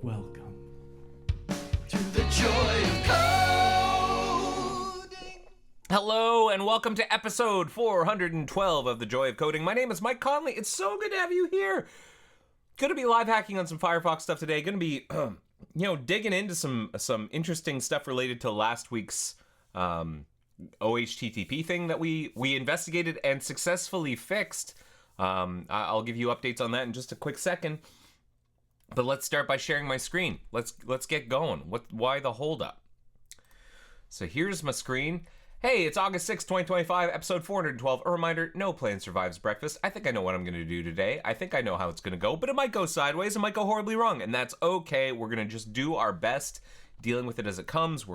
Welcome to the joy of coding. Hello and welcome to episode 412 of The Joy of Coding. My name is Mike Conley. It's so good to have you here. Gonna be live hacking on some Firefox stuff today. Gonna be, digging into some interesting stuff related to last week's OHTTP thing that we investigated and successfully fixed. I'll give you updates on that in just a quick second. But let's start by sharing my screen. Let's get going. Why the holdup? So here's my screen. Hey, it's August 6th, 2025, episode 412. A reminder, no plan survives breakfast. I think I know what I'm going to do today. I think I know how it's going to go, but it might go sideways. It might go horribly wrong, and that's okay. We're going to just do our best dealing with it as it comes.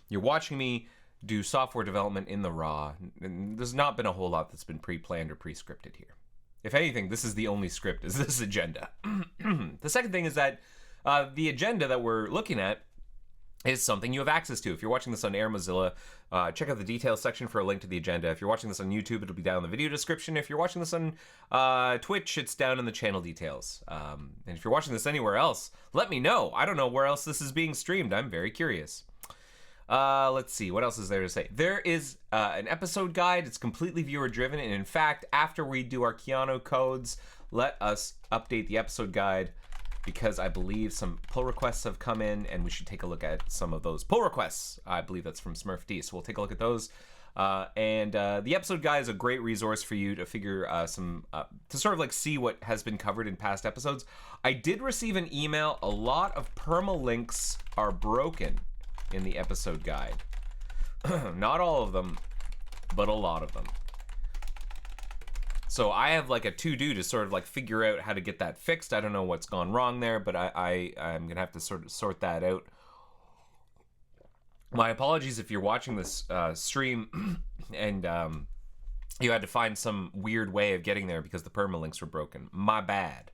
You're watching me do software development in the raw. And there's not been a whole lot that's been pre-planned or pre-scripted here. If anything, this is the only script, is this agenda. The second thing is that the agenda that we're looking at is something you have access to. If you're watching this on Air Mozilla, check out the details section for a link to the agenda. If you're watching this on YouTube, it'll be down in the video description. If you're watching this on Twitch, it's down in the channel details. And if you're watching this anywhere else, let me know. I don't know where else this is being streamed. I'm very curious. Let's see, what else is there to say? There is an episode guide. It's completely viewer driven, and in fact, after we do our Keanu codes, let us update the episode guide because I believe some pull requests have come in, and we should take a look at some of those pull requests. I believe that's from Smurf D, so we'll take a look at those. And the episode guide is a great resource for you to figure to sort of like see what has been covered in past episodes. I did receive an email. A lot of permalinks are broken in the episode guide. Not all of them, but a lot of them. So I have like a to-do to sort of like figure out how to get that fixed. I don't know what's gone wrong there, but I'm gonna have to sort that out. My apologies if you're watching this stream and you had to find some weird way of getting there because the permalinks were broken. My bad.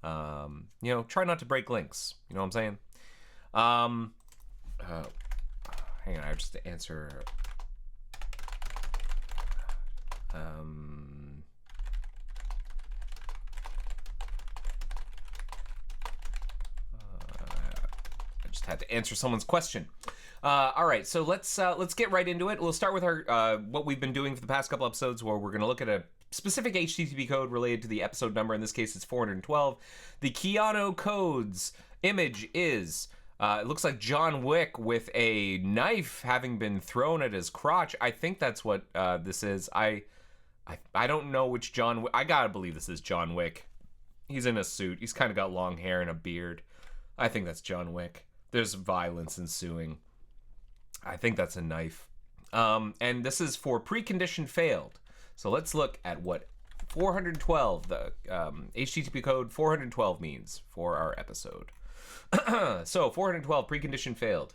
Try not to break links. You know what I'm saying? Hang on, I have just to answer. I just had to answer someone's question. All right, so let's get right into it. We'll start with our what we've been doing for the past couple episodes, where we're going to look at a specific HTTP code related to the episode number. In this case, it's 412. The Keanu codes image is. It looks like John Wick with a knife having been thrown at his crotch. I think that's what this is. I don't know which John Wick. I gotta believe this is John Wick. He's in a suit. He's kind of got long hair and a beard. I think that's John Wick. There's violence ensuing. I think that's a knife. And this is for precondition failed. So let's look at what 412, the HTTP code 412 means for our episode. So 412 precondition failed.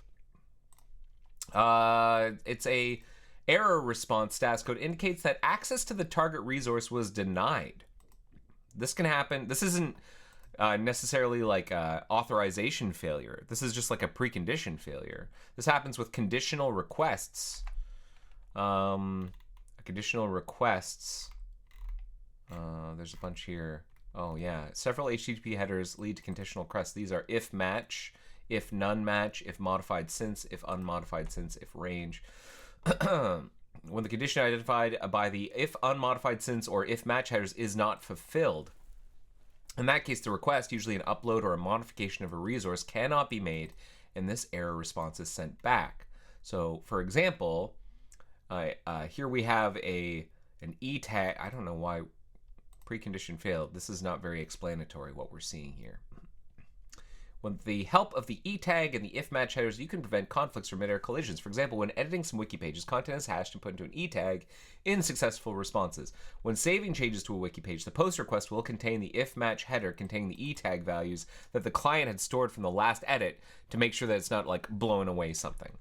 It's a error response status code indicates that access to the target resource was denied. This can happen. This isn't necessarily like authorization failure. This is just like a precondition failure. This happens with conditional requests. Conditional requests. There's a bunch here. Oh yeah, several HTTP headers lead to conditional requests. These are if match, if none match, if modified since, if unmodified since, if range. When the condition identified by the if unmodified since or if match headers is not fulfilled. In that case, the request, usually an upload or a modification of a resource, cannot be made, and this error response is sent back. So, for example, here we have an E tag. I don't know why. Precondition failed. This is not very explanatory what we're seeing here. With the help of the E tag and the if match headers, you can prevent conflicts or mid-error collisions. For example, when editing some wiki pages, content is hashed and put into an E tag in successful responses. When saving changes to a wiki page, the post request will contain the if match header containing the E tag values that the client had stored from the last edit to make sure that it's not like blowing away something.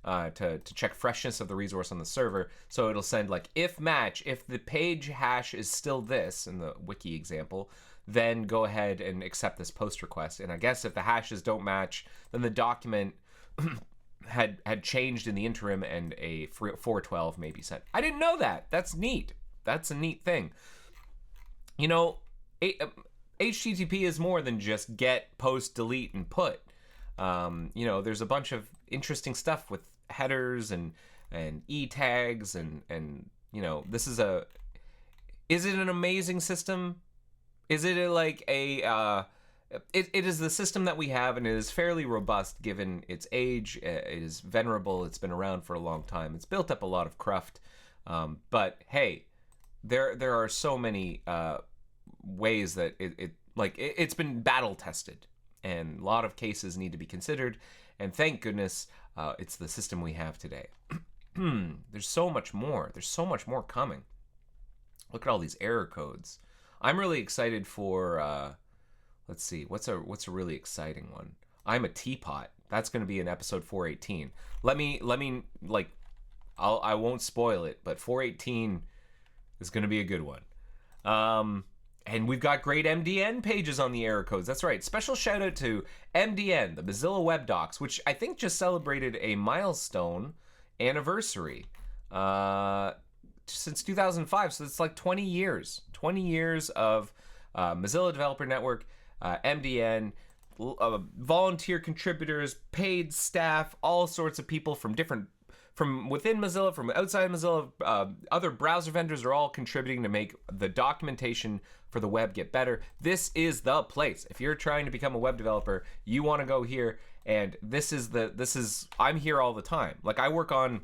To check freshness of the resource on the server. So it'll send like if match, if the page hash is still this in the wiki example, then go ahead and accept this post request. And I guess if the hashes don't match, then the document had changed in the interim and a 412 may be sent. I didn't know that. That's neat. That's a neat thing. You know, HTTP is more than just get, post, delete, and put. There's a bunch of interesting stuff with headers and e tags and this is it an amazing system? Is it it is the system that we have, and it is fairly robust given its age. It is venerable. It's been around for a long time. It's built up a lot of cruft. But hey, there are so many ways that it's been battle tested, and a lot of cases need to be considered. And thank goodness it's the system we have today. There's so much more. There's so much more coming. Look at all these error codes. I'm really excited for. Let's see, what's a really exciting one? I'm a teapot. That's going to be in episode 418. Let me I won't spoil it, but 418 is going to be a good one. And we've got great MDN pages on the error codes. That's right. Special shout out to MDN, the Mozilla Web Docs, which I think just celebrated a milestone anniversary since 2005. So it's like 20 years. 20 years of Mozilla Developer Network, MDN, volunteer contributors, paid staff, all sorts of people from within Mozilla, from outside Mozilla, other browser vendors are all contributing to make the documentation for the web get better. This is the place. If you're trying to become a web developer, you want to go here, and I'm here all the time. Like I work on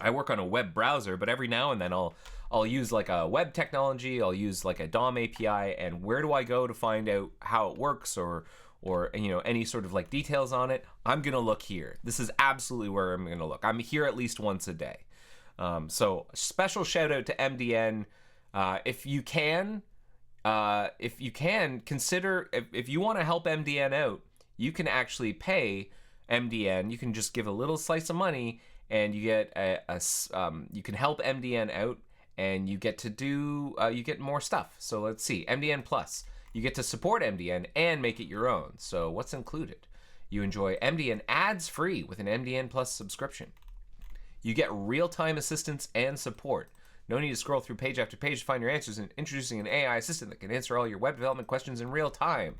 a web browser, but every now and then I'll use like a web technology, I'll use like a DOM API, and where do I go to find out how it works or any sort of like details on it? I'm gonna look here. This is absolutely where I'm gonna look. I'm here at least once a day. So special shout out to MDN. If you can consider, if you want to help MDN out, you can actually pay MDN. You can just give a little slice of money, and you get you can help MDN out, and you get to do you get more stuff. So let's see, MDN Plus. You get to support MDN and make it your own. So what's included? You enjoy MDN ads free with an MDN Plus subscription. You get real-time assistance and support. No need to scroll through page after page to find your answers, and introducing an AI assistant that can answer all your web development questions in real time.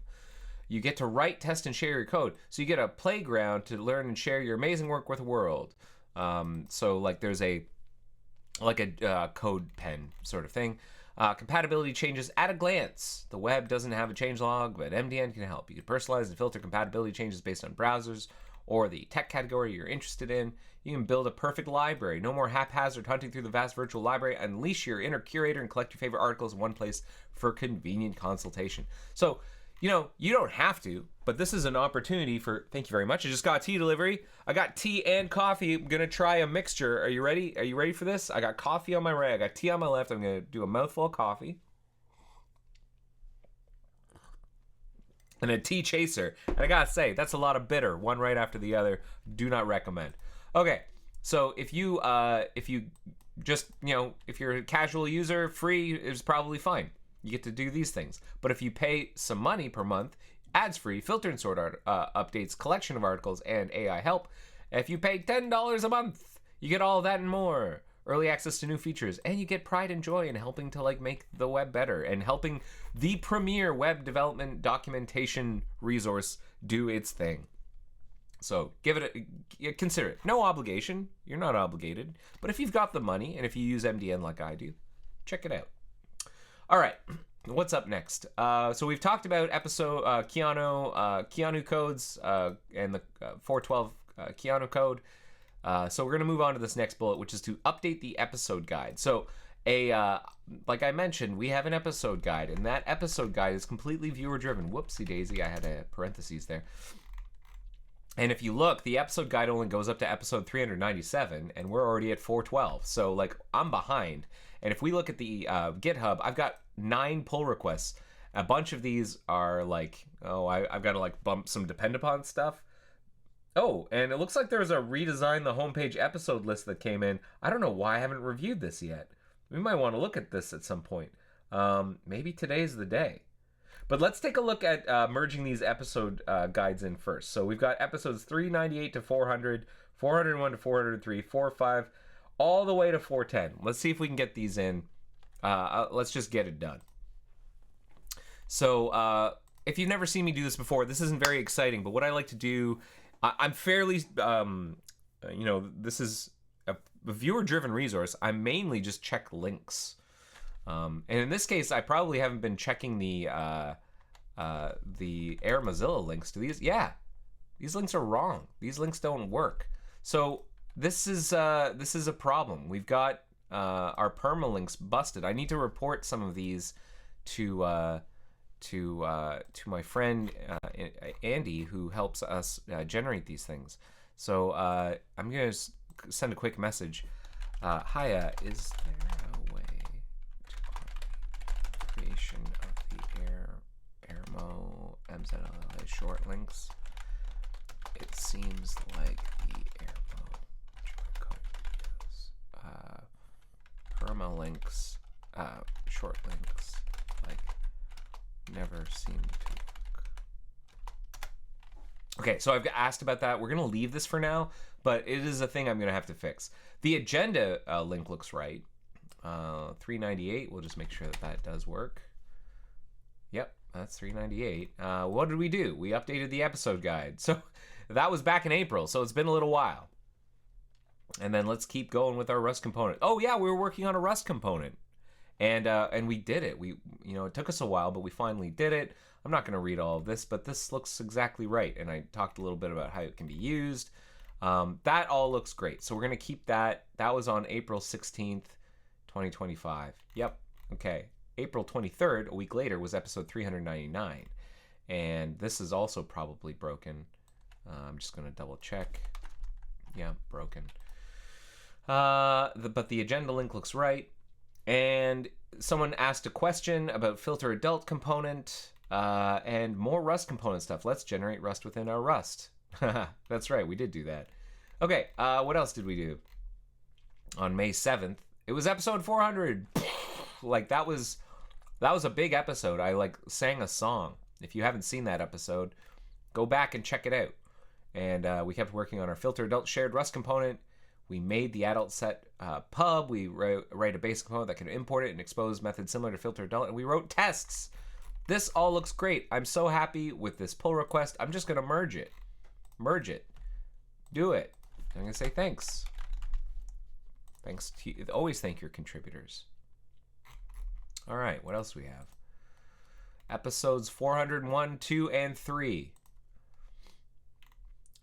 You get to write, test, and share your code. So you get a playground to learn and share your amazing work with the world. So like there's a code pen sort of thing. Compatibility changes at a glance. The web doesn't have a changelog, but MDN can help. You can personalize and filter compatibility changes based on browsers or the tech category you're interested in. You can build a perfect library. No more haphazard hunting through the vast virtual library. Unleash your inner curator and collect your favorite articles in one place for convenient consultation. So, you don't have to, but this is an opportunity for, thank you very much. I just got tea delivery. I got tea and coffee. I'm going to try a mixture. Are you ready? Are you ready for this? I got coffee on my right. I got tea on my left. I'm going to do a mouthful of coffee. And a tea chaser. And I got to say, that's a lot of bitter. One right after the other. Do not recommend. Okay. So if you just, if you're a casual user, free is probably fine. You get to do these things. But if you pay some money per month, ads free, filter and sort updates, collection of articles, and AI help. If you pay $10 a month, you get all that and more. Early access to new features, and you get pride and joy in helping to make the web better and helping the premier web development documentation resource do its thing. So consider it. No obligation. You're not obligated. But if you've got the money, and if you use MDN like I do, check it out. All right, what's up next? So we've talked about episode Keanu codes and the 412 Keanu code. So we're going to move on to this next bullet, which is to update the episode guide. So like I mentioned, we have an episode guide, and that episode guide is completely viewer-driven. Whoopsie daisy, I had a parentheses there. And if you look, the episode guide only goes up to episode 397, and we're already at 412. So I'm behind. And if we look at the GitHub, I've got 9 pull requests. A bunch of these are I've got to bump some depend upon stuff. Oh, and it looks like there's a redesign the homepage episode list that came in. I don't know why I haven't reviewed this yet. We might want to look at this at some point. Maybe today's the day. But let's take a look at merging these episode guides in first. So we've got episodes 398 to 400, 401 to 403, 405, all the way to 410. Let's see if we can get these in. Let's just get it done. So if you've never seen me do this before, this isn't very exciting. But what I like to do, I'm fairly, this is a viewer-driven resource. I mainly just check links. And in this case, I probably haven't been checking the Air Mozilla links to these. Yeah, these links are wrong. These links don't work. So this is a problem. We've got our permalinks busted. I need to report some of these to my friend Andy, who helps us generate these things. So I'm gonna send a quick message. Hiya, is there a way to automate the creation of the Airmo MZLA short links? It seems like the Airmo permalinks, short links, like, never seem to work. Okay, so I've asked about that. We're gonna leave this for now, but it is a thing I'm gonna have to fix. The agenda link looks right. 398. We'll just make sure that does work. Yep, that's 398. What did we do? We updated the episode guide. So that was back in April. So it's been a little while. And then let's keep going with our Rust component. Oh yeah, we were working on a Rust component. And we did it. It took us a while, but we finally did it. I'm not going to read all of this, but this looks exactly right. And I talked a little bit about how it can be used. That all looks great. So we're going to keep that. That was on April 16th, 2025. Yep. Okay. April 23rd, a week later, was episode 399. And this is also probably broken. I'm just going to double check. Yeah, broken. But the agenda link looks right. And someone asked a question about filter adult component and more Rust component stuff. Let's generate Rust within our Rust. That's right, we did do that. Okay, what else did we do? On May 7th, it was episode 400. Like, that was a big episode. I sang a song. If you haven't seen that episode, go back and check it out. And we kept working on our filter adult shared Rust component. We made the adult set pub. We write a basic component that can import it and expose methods similar to filter adult. And we wrote tests. This all looks great. I'm so happy with this pull request. I'm just going to merge it. Merge it. Do it. I'm going to say thanks. Thanks to you. Always thank your contributors. All right. What else do we have? Episodes 401, 2, and 3.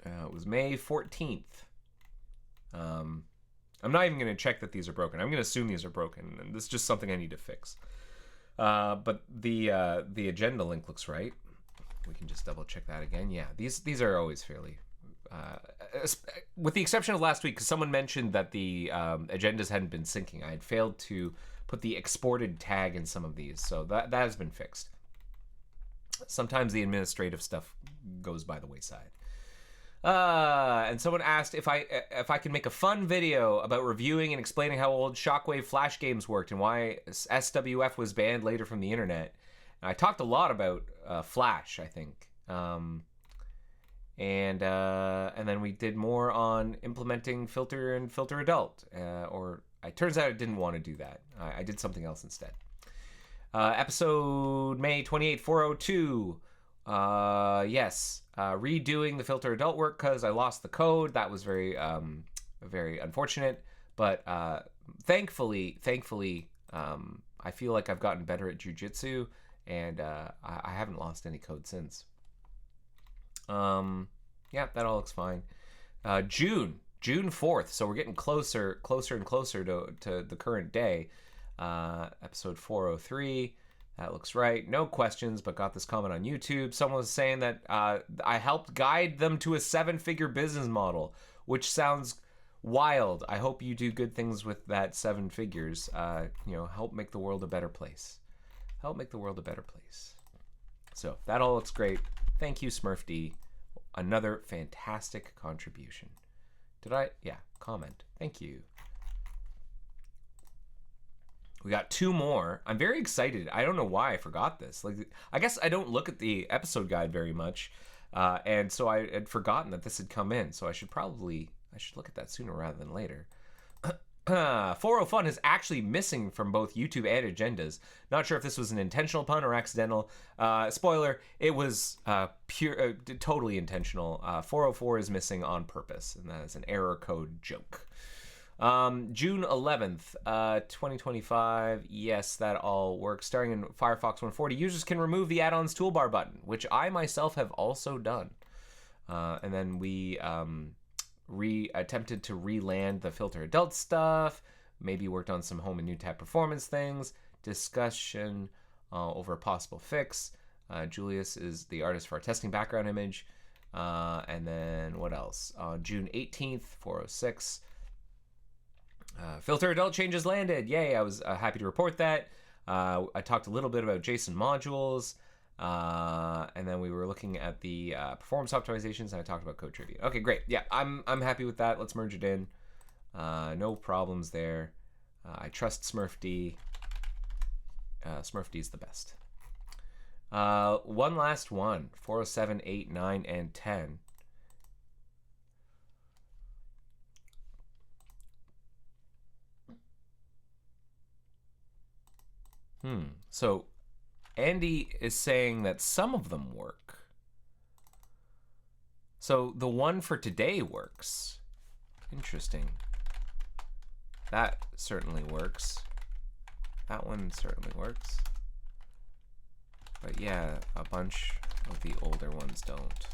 It was May 14th. I'm not even going to check that these are broken. I'm going to assume these are broken, and this is just something I need to fix. But the agenda link looks right. We can just double check that again. Yeah, these are always fairly, with the exception of last week, because someone mentioned that the agendas hadn't been syncing. I had failed to put the exported tag in some of these, so that has been fixed. Sometimes the administrative stuff goes by the wayside. And someone asked if I can make a fun video about reviewing and explaining how old Shockwave Flash games worked and why SWF was banned later from the internet. And I talked a lot about Flash, I think, and then we did more on implementing filter and filter adult. Or it turns out I didn't want to do that. I did something else instead. Episode May 28, 402. Yes, redoing the filter adult work because I lost the code. That was very unfortunate, but thankfully, I feel like I've gotten better at jujitsu, and I haven't lost any code since. Yeah, that all looks fine. June 4th, so we're getting closer and closer to the current day. Episode 403. That looks right. No questions, but got this comment on YouTube. Someone was saying that I helped guide them to a 7-figure business model, which sounds wild. I hope you do good things with that 7 figures. Help make the world a better place. Help make the world a better place. So that all looks great. Thank you, Smurf D. Another fantastic contribution. Comment. Thank you. We got 2 more. I'm very excited. I don't know why I forgot this. I guess I don't look at the episode guide very much, and so I had forgotten that this had come in. So I should look at that sooner rather than later. 40 Fun is actually missing from both YouTube and agendas. Not sure if this was an intentional pun or accidental. Spoiler, it was totally intentional. 404 is missing on purpose, and that is an error code joke. June 11th, 2025. Yes, that all works. Starting in Firefox 140, users can remove the add-ons toolbar button, which I myself have also done. And then we attempted to re-land the Filter Adult stuff, maybe worked on some home and new tab performance things, discussion over a possible fix. Julius is the artist for our testing background image. And then what else? On June 18th, 406, Filter Adult changes landed. Yay, I was happy to report that. I talked a little bit about JSON modules. And then we were looking at the performance optimizations, and I talked about code trivia. Okay, great. Yeah, I'm happy with that. Let's merge it in. No problems there. I trust SmurfD. SmurfD is the best. One last one. 407, 8, 9, and 10. So Andy is saying that some of them work. So the one for today works. Interesting. That certainly works. That one certainly works. But yeah, a bunch of the older ones don't.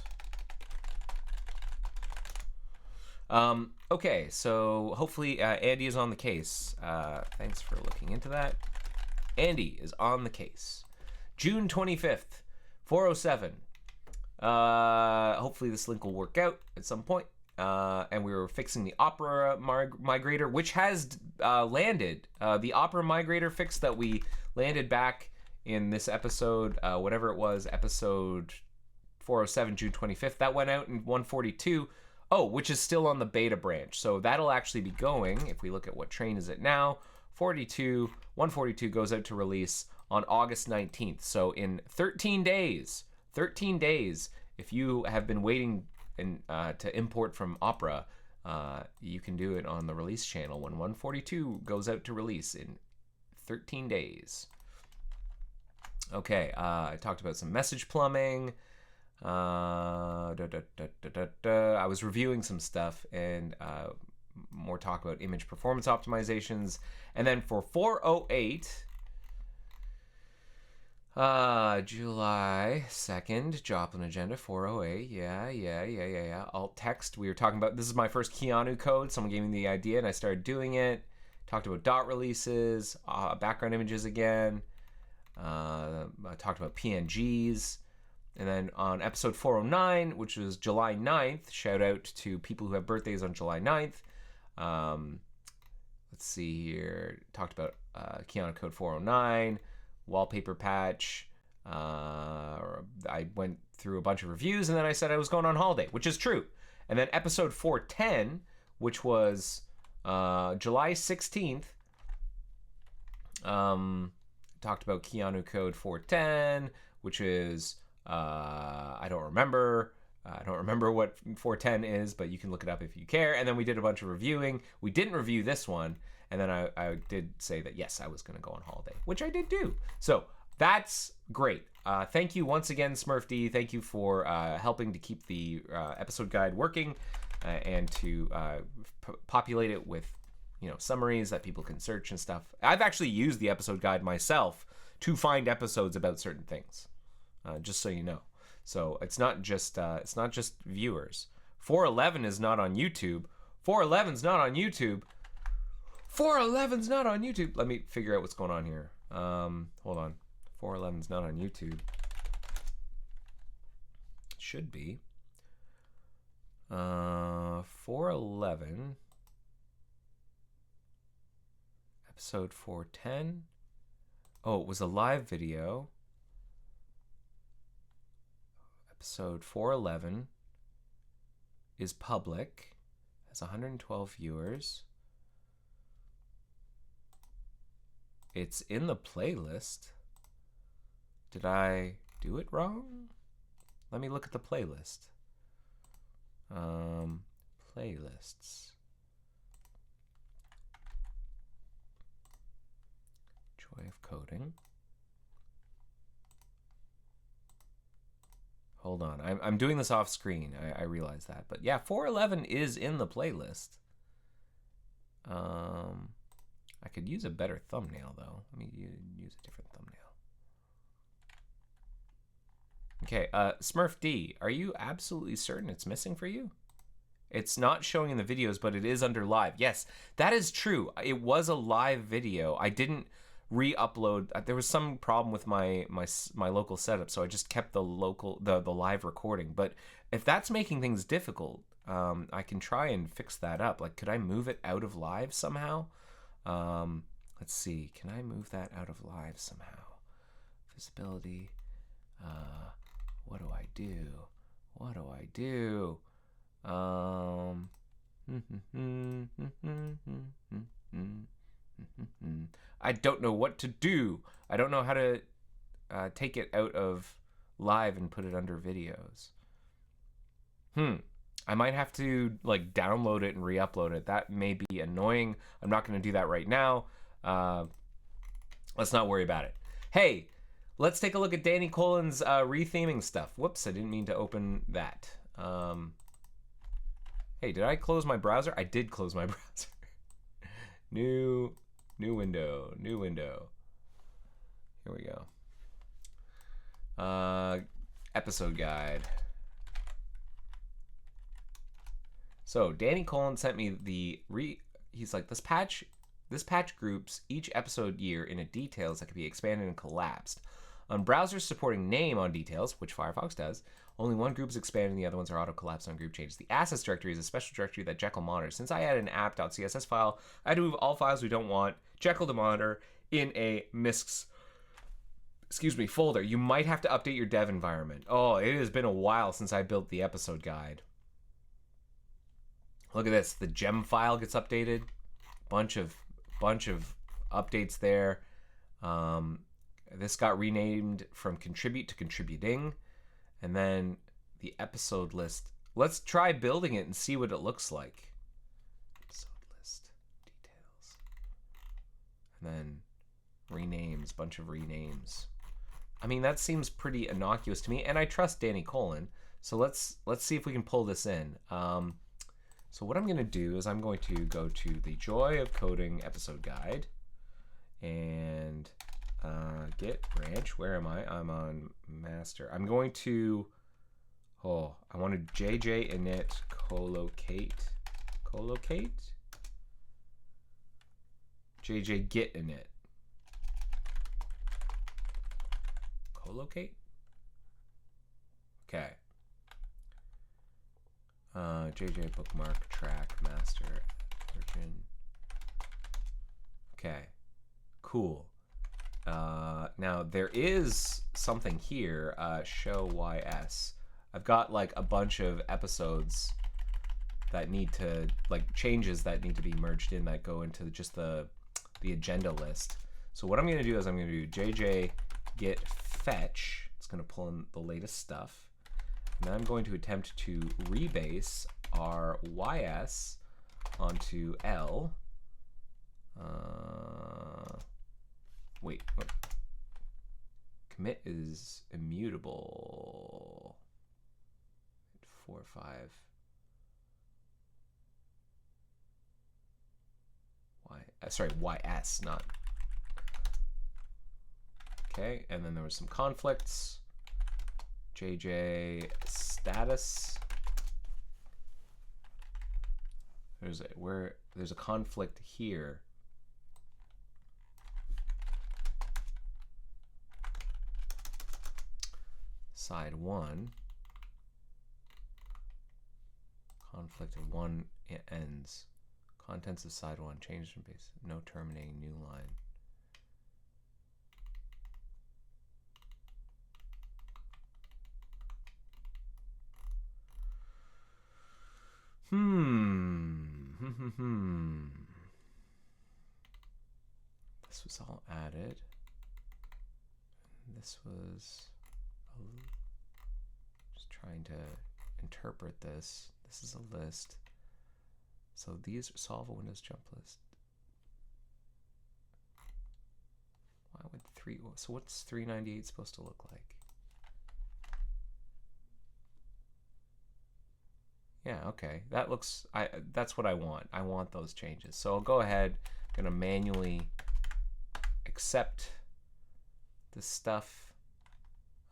Okay, so hopefully Andy is on the case. Thanks for looking into that. Andy is on the case. June 25th, 407. Hopefully this link will work out at some point. And we were fixing the Opera migrator, which has landed. The Opera migrator fix that we landed back in this episode, whatever it was, episode 407, June 25th, that went out in 142. Oh, which is still on the beta branch. So that'll actually be going, if we look at what train is it now, 142 goes out to release on August 19th. So in 13 days, if you have been waiting to import from Opera, you can do it on the release channel when 142 goes out to release in 13 days. Okay, I talked about some message plumbing. I was reviewing some stuff and more talk about image performance optimizations. And then for 408, July 2nd, Joplin Agenda 408. Yeah. Alt text. We were talking about, this is my first Keanu code. Someone gave me the idea and I started doing it. Talked about dot releases, background images again. I talked about PNGs. And then on episode 409, which was July 9th, shout out to people who have birthdays on July 9th. Let's see here. Talked about Keanu Code 409, wallpaper patch. I went through a bunch of reviews, and then I said I was going on holiday, which is true. And then episode 410, which was July 16th, talked about Keanu Code 410, which is I don't remember what 410 is, but you can look it up if you care. And then we did a bunch of reviewing. We didn't review this one. And then I did say that, yes, I was going to go on holiday, which I did do. So that's great. Thank you once again, SmurfD. Thank you for helping to keep the episode guide working and to populate it with, summaries that people can search and stuff. I've actually used the episode guide myself to find episodes about certain things, just so you know. So it's not just viewers. 411 is not on YouTube. 411's not on YouTube. 411's not on YouTube. Let me figure out what's going on here. Hold on. 411's not on YouTube. Should be. 411. Episode 410. Oh, it was a live video. Episode 411 is public. Has 112 viewers. It's in the playlist. Did I do it wrong? Let me look at the playlist. Playlists. Joy of coding. Hold on. I'm doing this off screen. I realize that. But yeah, 411 is in the playlist. I could use a better thumbnail, though. Let me use a different thumbnail. Okay, Smurf D, are you absolutely certain it's missing for you? It's not showing in the videos, but it is under live. Yes, that is true. It was a live video. I didn't re-upload. There was some problem with my local setup, so I just kept the live recording. But if that's making things difficult, I can try and fix that up. Like, could I move it out of live somehow? Let's see. Can I move that out of live somehow? Visibility. What do I do? What do I do? I don't know what to do. I don't know how to take it out of live and put it under videos. I might have to like download it and re-upload it. That may be annoying. I'm not going to do that right now. Let's not worry about it. Hey, let's take a look at Danny Colin's retheming stuff. Whoops, I didn't mean to open that. Hey, did I close my browser? I did close my browser. New window, new window. Here we go. Episode guide. So Danny Colin sent me he's like, this patch groups each episode year into details that can be expanded and collapsed. On browsers supporting name on details, which Firefox does, only one group is expanded and the other ones are auto-collapsed on group changes. The assets directory is a special directory that Jekyll monitors. Since I had an app.css file, I had to move all files we don't want Jekyll to monitor in a MISCs folder. You might have to update your dev environment. Oh, it has been a while since I built the episode guide. Look at this. The gem file gets updated. Bunch of updates there. This got renamed from contribute to contributing. And then the episode list. Let's try building it and see what it looks like. Episode list details. And then renames, bunch of renames. I mean, that seems pretty innocuous to me, and I trust Danny Colin. So let's see if we can pull this in. So what I'm going to do is I'm going to go to the Joy of Coding episode guide and git branch. Where am I? I'm on master. I'm going to, I want to JJ init collocate. JJ git init. Collocate? Okay. JJ bookmark track master origin. Okay. Cool. Now there is something here, show YS. I've got like a bunch of episodes that need to, like changes that need to be merged in that go into just the agenda list. So what I'm going to do is I'm going to do JJ git fetch. It's going to pull in the latest stuff. And then I'm going to attempt to rebase our YS onto L. Wait, what? Commit is immutable. 4, 5. Sorry, YS, not. Okay, and then there was some conflicts. JJ status. There's a conflict here. Side 1. Conflict of 1 ends. Contents of side 1 changed from base. No terminating new line. This was all added. This was just trying to interpret this. This is a list. So these solve a Windows jump list. How would so what's 398 supposed to look like? Yeah, okay. That looks, that's what I want. I want those changes. So I'll go ahead, gonna manually accept this stuff.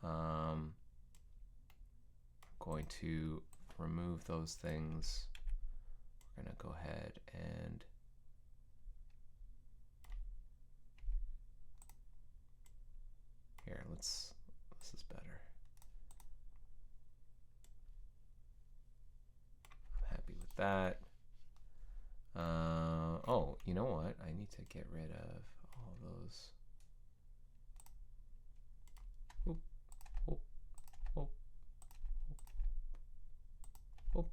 Going to remove those things. We're gonna go ahead and here, this is better. I'm happy with that. Oh, you know what? I need to get rid of all those. Oop, oop, oop, oop.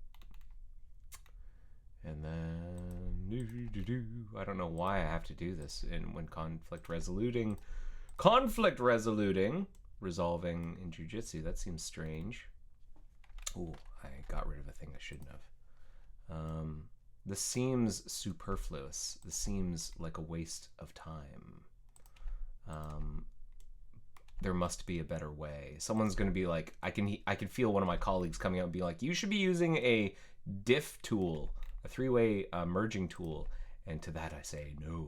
And then I don't know why I have to do this when conflict resoluting, resolving in jujitsu. That seems strange. Ooh, I got rid of a thing I shouldn't have. This seems superfluous. This seems like a waste of time. There must be a better way. Someone's going to be like, I can feel one of my colleagues coming out and be like, you should be using a diff tool, a three-way merging tool. And to that I say, no.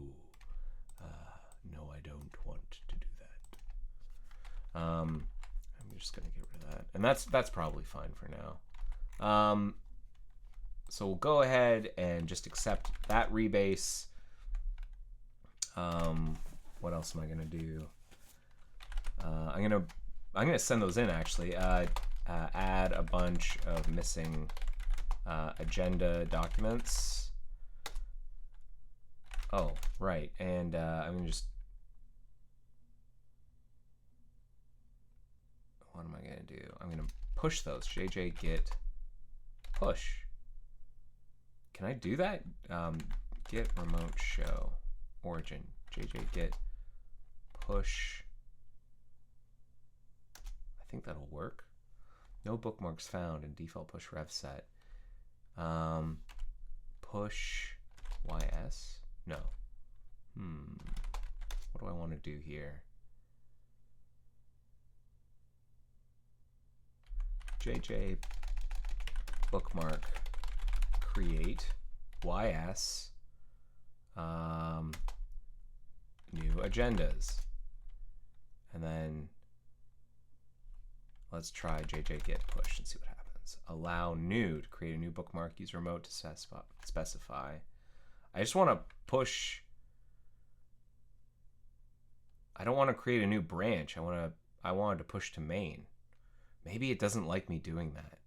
No, I don't want to do that. I'm just going to get rid of that. And that's probably fine for now. So we'll go ahead and just accept that rebase. What else am I gonna do? I'm gonna send those in actually. Add a bunch of missing agenda documents. Oh, right, and I'm gonna just. What am I gonna do? I'm gonna push those. JJ git push. Can I do that? Git remote show origin. JJ git push. I think that'll work. No bookmarks found in default push rev set. Push ys? No. What do I want to do here? JJ bookmark create ys new agendas, and then let's try JJ git push and see what happens. Allow new to create a new bookmark, use remote to specify. I just want to push. I don't want to create a new branch. I wanted to push to main. Maybe it doesn't like me doing that.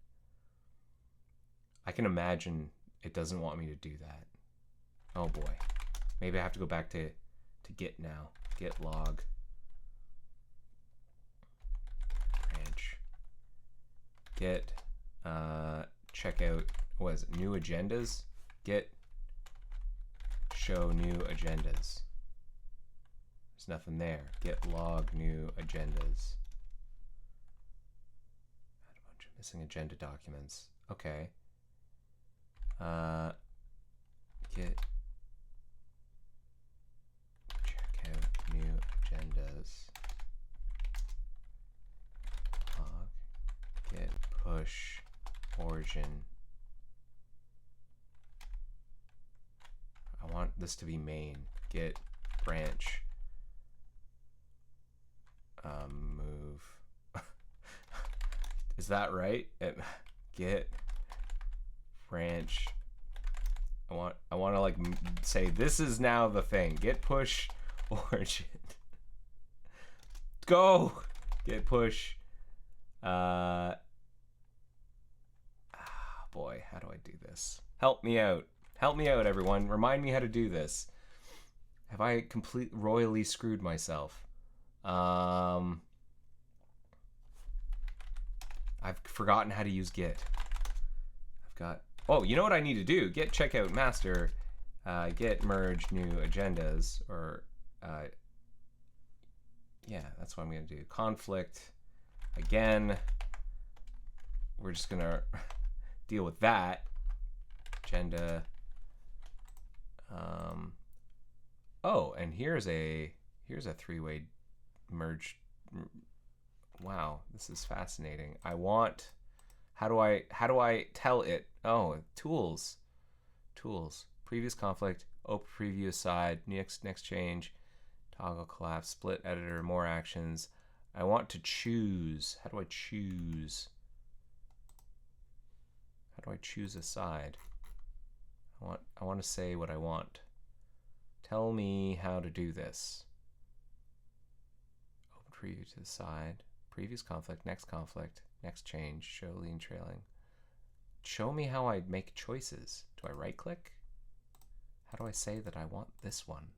I can imagine it doesn't want me to do that. Oh boy. Maybe I have to go back to git now. Git log. Branch. Git check out, what is it, new agendas? Git show new agendas. There's nothing there. Git log new agendas. Add a bunch of missing agenda documents. Okay. Git check out new agendas. Log. Git push origin. I want this to be main. Git branch. Move. Is that right? Git branch. I want to like say this is now the thing. Git push origin. Go. Git push. Boy, how do I do this? Help me out. Help me out, everyone. Remind me how to do this. Have I royally screwed myself? I've forgotten how to use Git. Oh, you know what I need to do? Git checkout master, git merge new agendas, or yeah, that's what I'm gonna do. Conflict again. We're just gonna deal with that agenda. Oh, and here's a three-way merge. Wow, this is fascinating. I want. How do I tell it? Oh, tools. Previous conflict. Open preview aside. Next change. Toggle collapse. Split editor. More actions. I want to choose. How do I choose? How do I choose a side? I want to say what I want. Tell me how to do this. Open preview to the side. Previous conflict, next change, show lean trailing. Show me how I make choices. Do I right click? How do I say that I want this one?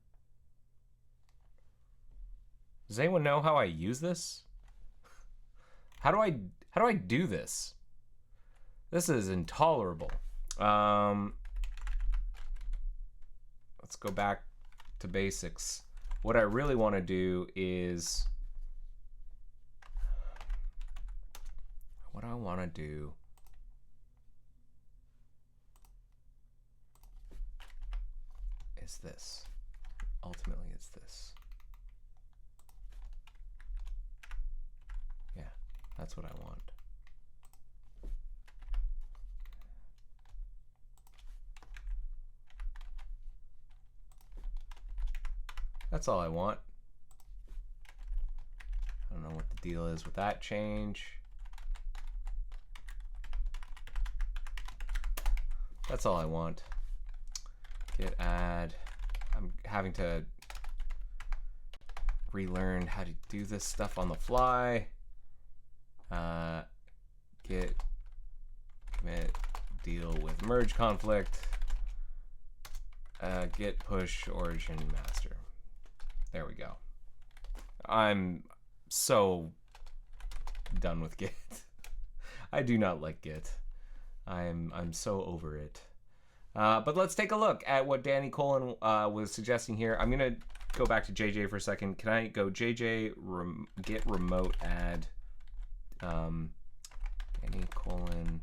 Does anyone know how I use this? How do I do this? This is intolerable. Let's go back to basics. What I really want to do is this. Ultimately, it's this. Yeah, that's what I want. That's all I want. I don't know what the deal is with that change. That's all I want. Git add. I'm having to relearn how to do this stuff on the fly. Git commit deal with merge conflict. Git push origin master. There we go. I'm so done with Git. I do not like Git. I'm so over it. But let's take a look at what Danny Colin was suggesting here. I'm gonna go back to JJ for a second. Can I go JJ git remote add Danny Colin,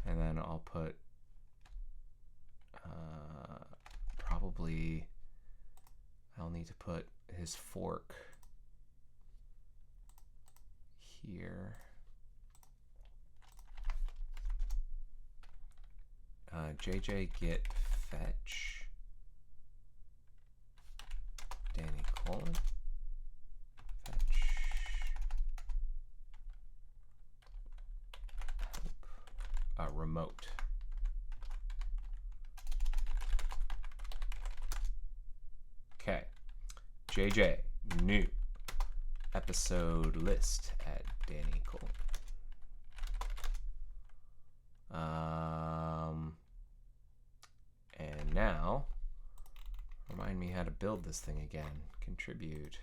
and then I'll put probably I'll need to put his fork here. JJ git fetch Danny Colin fetch remote. Okay, JJ new episode list at Danny Colin. And now, remind me how to build this thing again. Contribute.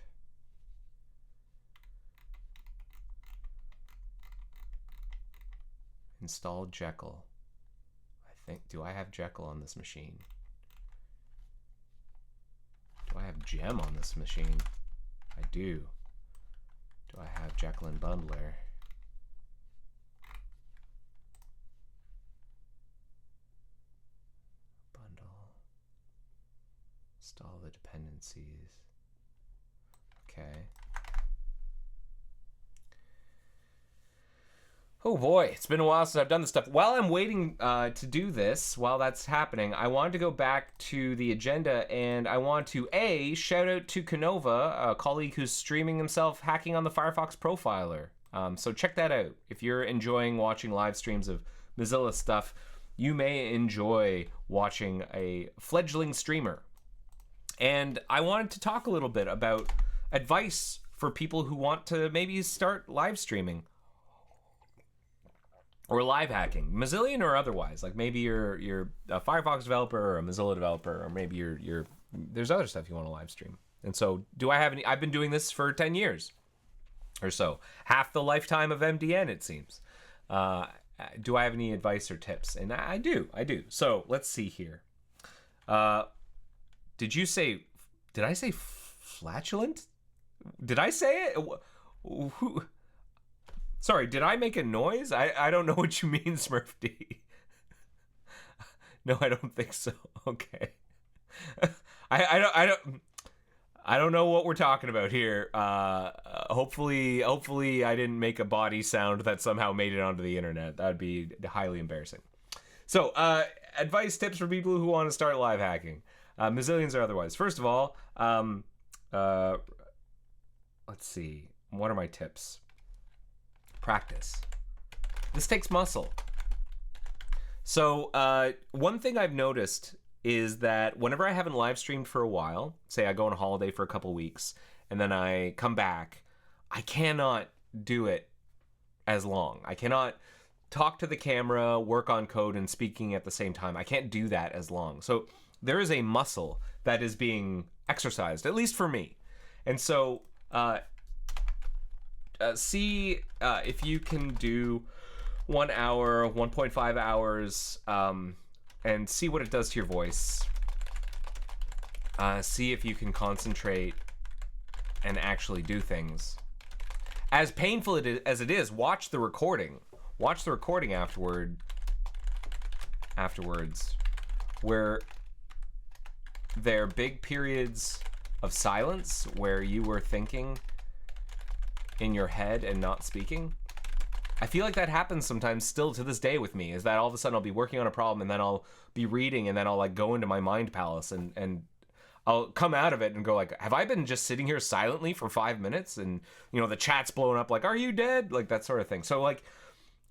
Install Jekyll. I think, do I have Jekyll on this machine? Do I have Gem on this machine? I do. Do I have Jekyll and Bundler? Install the dependencies. Okay. Oh boy, it's been a while since I've done this stuff. While I'm waiting to do this, while that's happening, I wanted to go back to the agenda, and I want to shout out to Canova, a colleague who's streaming himself hacking on the Firefox Profiler. So check that out. If you're enjoying watching live streams of Mozilla stuff, you may enjoy watching a fledgling streamer. And I wanted to talk a little bit about advice for people who want to maybe start live streaming or live hacking, Mozillian or otherwise. Like maybe you're a Firefox developer or a Mozilla developer, or maybe you're there's other stuff you want to live stream. And so, do I have any? I've been doing this for 10 years or so, half the lifetime of MDN, it seems. Do I have any advice or tips? And I do. So let's see here. Did I say flatulent? Did I say it? Who? Sorry, did I make a noise? I don't know what you mean, Smurf D. No, I don't think so. Okay. I I don't know what we're talking about here. Hopefully I didn't make a body sound that somehow made it onto the internet. That'd be highly embarrassing. So, advice, tips for people who want to start live hacking, Mazillions or otherwise. First of all, let's see. What are my tips? Practice. This takes muscle. So, one thing I've noticed is that whenever I haven't live streamed for a while, say I go on a holiday for a couple weeks, and then I come back, I cannot do it as long. I cannot talk to the camera, work on code, and speaking at the same time. I can't do that as long. So there is a muscle that is being exercised, at least for me. And so see if you can do 1 hour, 1.5 hours, and see what it does to your voice. See if you can concentrate and actually do things. As painful as it is, watch the recording. Watch the recording afterwards, where there are big periods of silence where you were thinking in your head and not speaking. I feel like that happens sometimes still to this day with me, is that all of a sudden I'll be working on a problem and then I'll be reading and then I'll like go into my mind palace and I'll come out of it and go like, have I been just sitting here silently for 5 minutes? And you know, the chat's blowing up like, are you dead? Like that sort of thing. So like,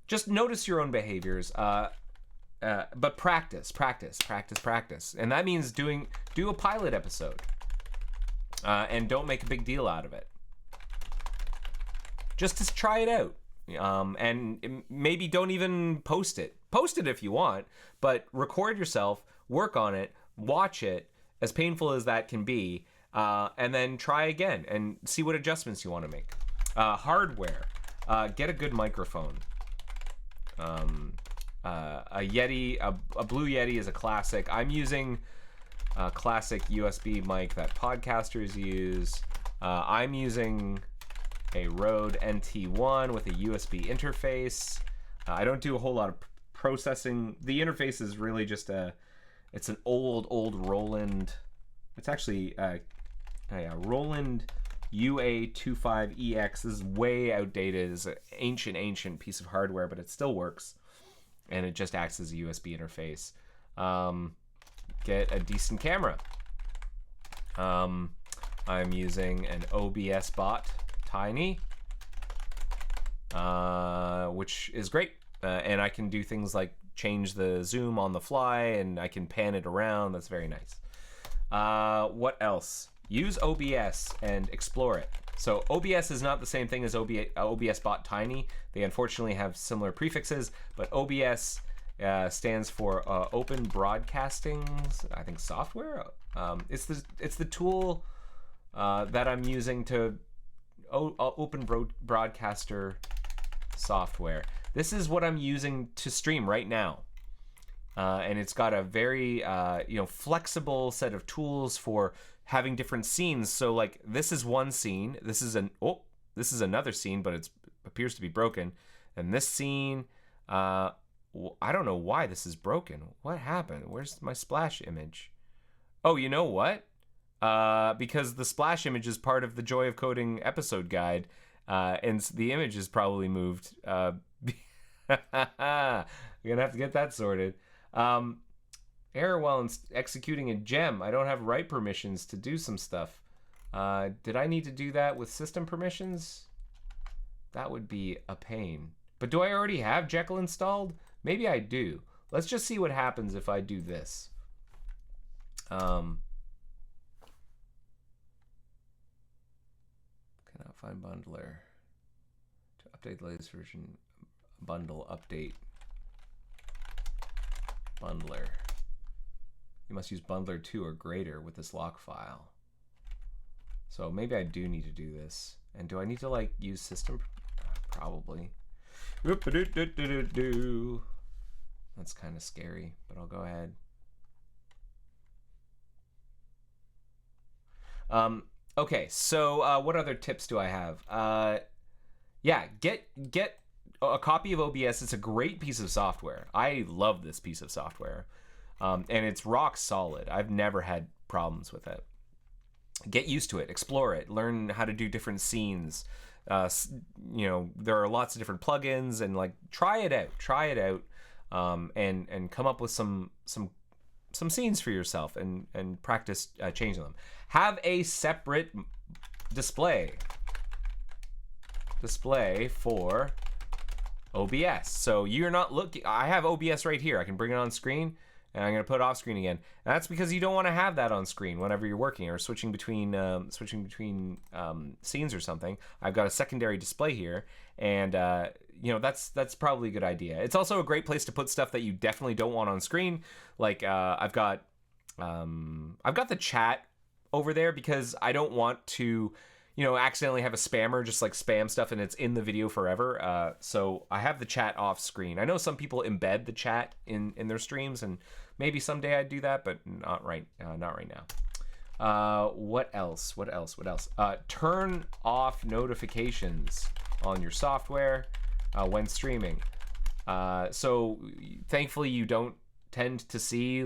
just notice your own behaviors, but practice. And that means do a pilot episode, and don't make a big deal out of it. Just to try it out. And maybe don't even post it. Post it if you want, but record yourself, work on it, watch it, as painful as that can be, and then try again and see what adjustments you want to make. Hardware. Get a good microphone. A Yeti, a Blue Yeti is a classic. I'm using a classic USB mic that podcasters use. I'm using a Rode NT1 with a USB interface. I don't do a whole lot of processing. The interface is really just it's an old Roland. It's actually Roland UA25EX. This is way outdated. It's an ancient piece of hardware, but it still works. And it just acts as a USB interface. Get a decent camera. I'm using an OBS bot, Tiny, which is great. And I can do things like change the zoom on the fly, and I can pan it around. That's very nice. What else? Use OBS and explore it. So OBS is not the same thing as OBS bot Tiny. They unfortunately have similar prefixes, but OBS stands for Open Broadcasting, I think, software. It's the tool that I'm using to Open Broadcaster software. This is what I'm using to stream right now. And it's got a very flexible set of tools for having different scenes. So like this is one scene, this is another scene, but it appears to be broken. And this scene, I don't know why this is broken. What happened? Where's my splash image? Oh, you know what? Because the splash image is part of the Joy of Coding episode guide, and the image is probably moved. We're gonna have to get that sorted. Error while executing a gem. I don't have write permissions to do some stuff. Did I need to do that with system permissions? That would be a pain. But do I already have Jekyll installed? Maybe I do. Let's just see what happens if I do this. Cannot find bundler. To update the latest version, bundle update. Bundler. You must use bundler 2 or greater with this lock file. So maybe I do need to do this. And do I need to like use system? Probably. That's kind of scary, but I'll go ahead. Okay, so what other tips do I have? Yeah, get a copy of OBS. It's a great piece of software. I love this piece of software. And it's rock solid. I've never had problems with it. get used to it, explore it, learn how to do different scenes. There are lots of different plugins, and like try it out, and come up with some scenes for yourself, and practice changing them. Have a separate display for OBS. So you're not looking. I have OBS right here. I can bring it on screen, and I'm going to put it off screen again. And that's because you don't want to have that on screen whenever you're working or switching between scenes or something. I've got a secondary display here, and that's probably a good idea. It's also a great place to put stuff that you definitely don't want on screen. Like I've got the chat over there because I don't want to accidentally have a spammer just like spam stuff and it's in the video forever. So I have the chat off screen. I know some people embed the chat in their streams, and maybe someday I'd do that, but not right now. What else? Turn off notifications on your software when streaming. So thankfully you don't tend to see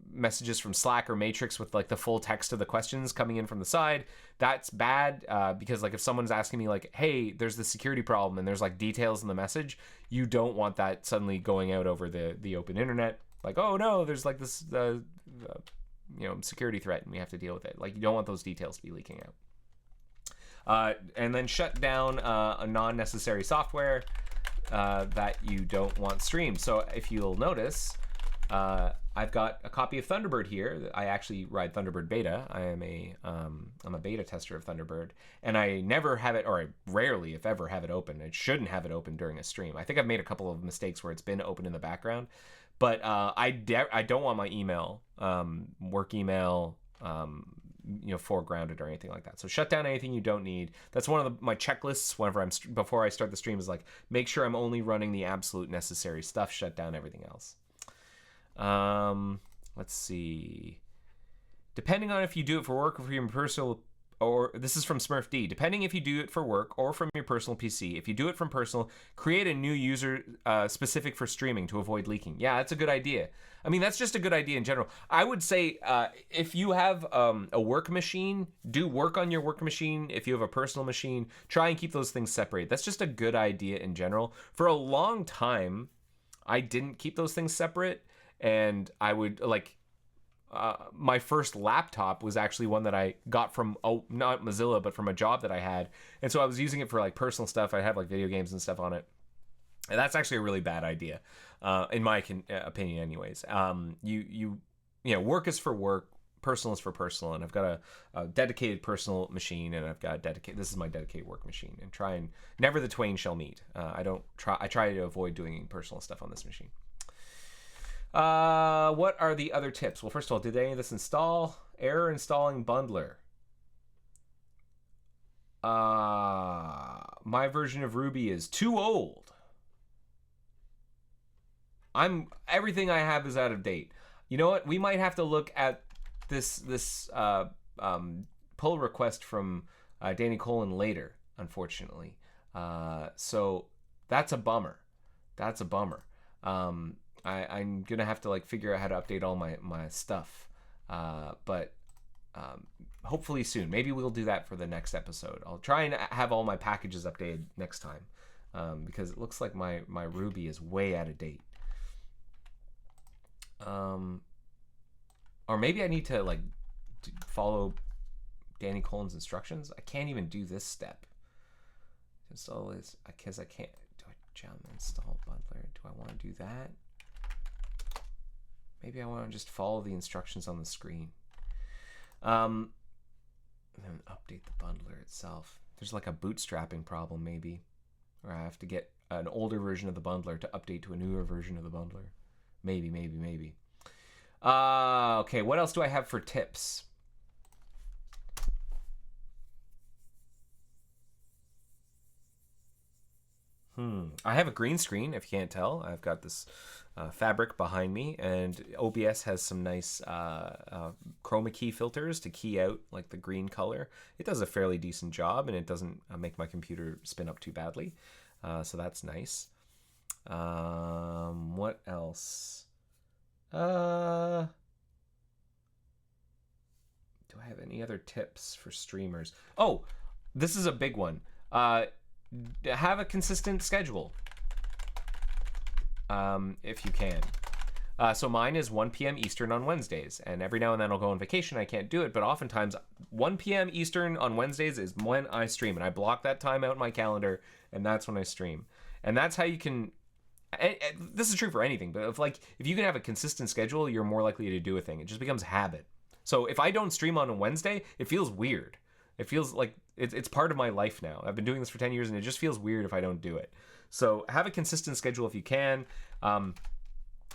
messages from Slack or Matrix with like the full text of the questions coming in from the side. That's bad because like if someone's asking me like, hey, there's this security problem, and there's like details in the message, you don't want that suddenly going out over the open internet. Like, oh no, there's like this security threat and we have to deal with it. Like, you don't want those details to be leaking out. And then shut down a non-necessary software that you don't want streamed. So if you'll notice, I've got a copy of Thunderbird here. I actually ride Thunderbird beta. I'm a beta tester of Thunderbird, and I never have it, or I rarely, if ever, have it open. I shouldn't have it open during a stream. I think I've made a couple of mistakes where it's been open in the background, but I don't want my email, work email, foregrounded or anything like that. So shut down anything you don't need. That's one of my checklists whenever before I start the stream, is like, make sure I'm only running the absolute necessary stuff. Shut down everything else. Let's see. Depending on if you do it for work or for your personal, or this is from Smurf D. Depending if you do it for work or from your personal PC. If you do it from personal, create a new user specific for streaming to avoid leaking. Yeah, that's a good idea. I mean, that's just a good idea in general. I would say if you have a work machine, do work on your work machine. If you have a personal machine, try and keep those things separated. That's just a good idea in general. For a long time, I didn't keep those things separate. And I would my first laptop was actually one that I got from not Mozilla, but from a job that I had, and so I was using it for like personal stuff. I had like video games and stuff on it, and that's actually a really bad idea, in my opinion, anyways. Work is for work, personal is for personal, and I've got a dedicated personal machine, and I've got this is my dedicated work machine, and never the twain shall meet. I try to avoid doing personal stuff on this machine. What are the other tips? Well, first of all, did any of this install? Error installing bundler. My version of Ruby is too old. Everything I have is out of date. You know what? We might have to look at this pull request from Danny Colin later, unfortunately. So that's a bummer. I'm gonna have to figure out how to update all my stuff, but hopefully soon. Maybe we'll do that for the next episode. I'll try and have all my packages updated next time, because it looks like my Ruby is way out of date. Or maybe I need to follow Danny Colin's instructions. I can't even do this step. Install is because I can't. Do I jump install bundler? Do I want to do that? Maybe I want to just follow the instructions on the screen. And then update the bundler itself. There's a bootstrapping problem maybe, or I have to get an older version of the bundler to update to a newer version of the bundler. Maybe. Okay, what else do I have for tips? I have a green screen, if you can't tell. I've got this fabric behind me, and OBS has some nice chroma key filters to key out the green color. It does a fairly decent job, and it doesn't make my computer spin up too badly. So that's nice. What else? Do I have any other tips for streamers? Oh, this is a big one. Have a consistent schedule, if you can. So mine is 1 p.m. Eastern on Wednesdays, and every now and then I'll go on vacation. I can't do it, but oftentimes 1 p.m. Eastern on Wednesdays is when I stream, and I block that time out in my calendar, and that's when I stream. And that's how you can. And this is true for anything, but if you can have a consistent schedule, you're more likely to do a thing. It just becomes habit. So if I don't stream on a Wednesday, it feels weird. It feels like it's part of my life now. I've been doing this for 10 years, and it just feels weird if I don't do it. So have a consistent schedule if you can.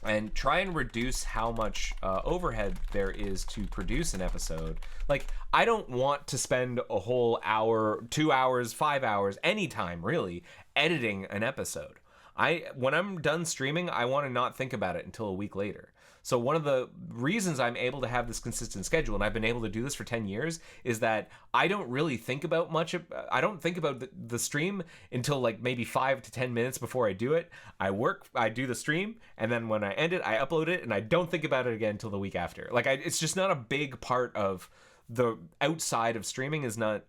And try and reduce how much overhead there is to produce an episode. Like, I don't want to spend a whole hour, 2 hours, 5 hours, any time really, editing an episode. When I'm done streaming, I want to not think about it until a week later. So one of the reasons I'm able to have this consistent schedule, and I've been able to do this for 10 years, is that I don't really think about much. I don't think about the stream until like maybe 5 to 10 minutes before I do it. I do the stream, and then when I end it, I upload it, and I don't think about it again until the week after. Like, it's just not a big part of the outside of streaming. Is not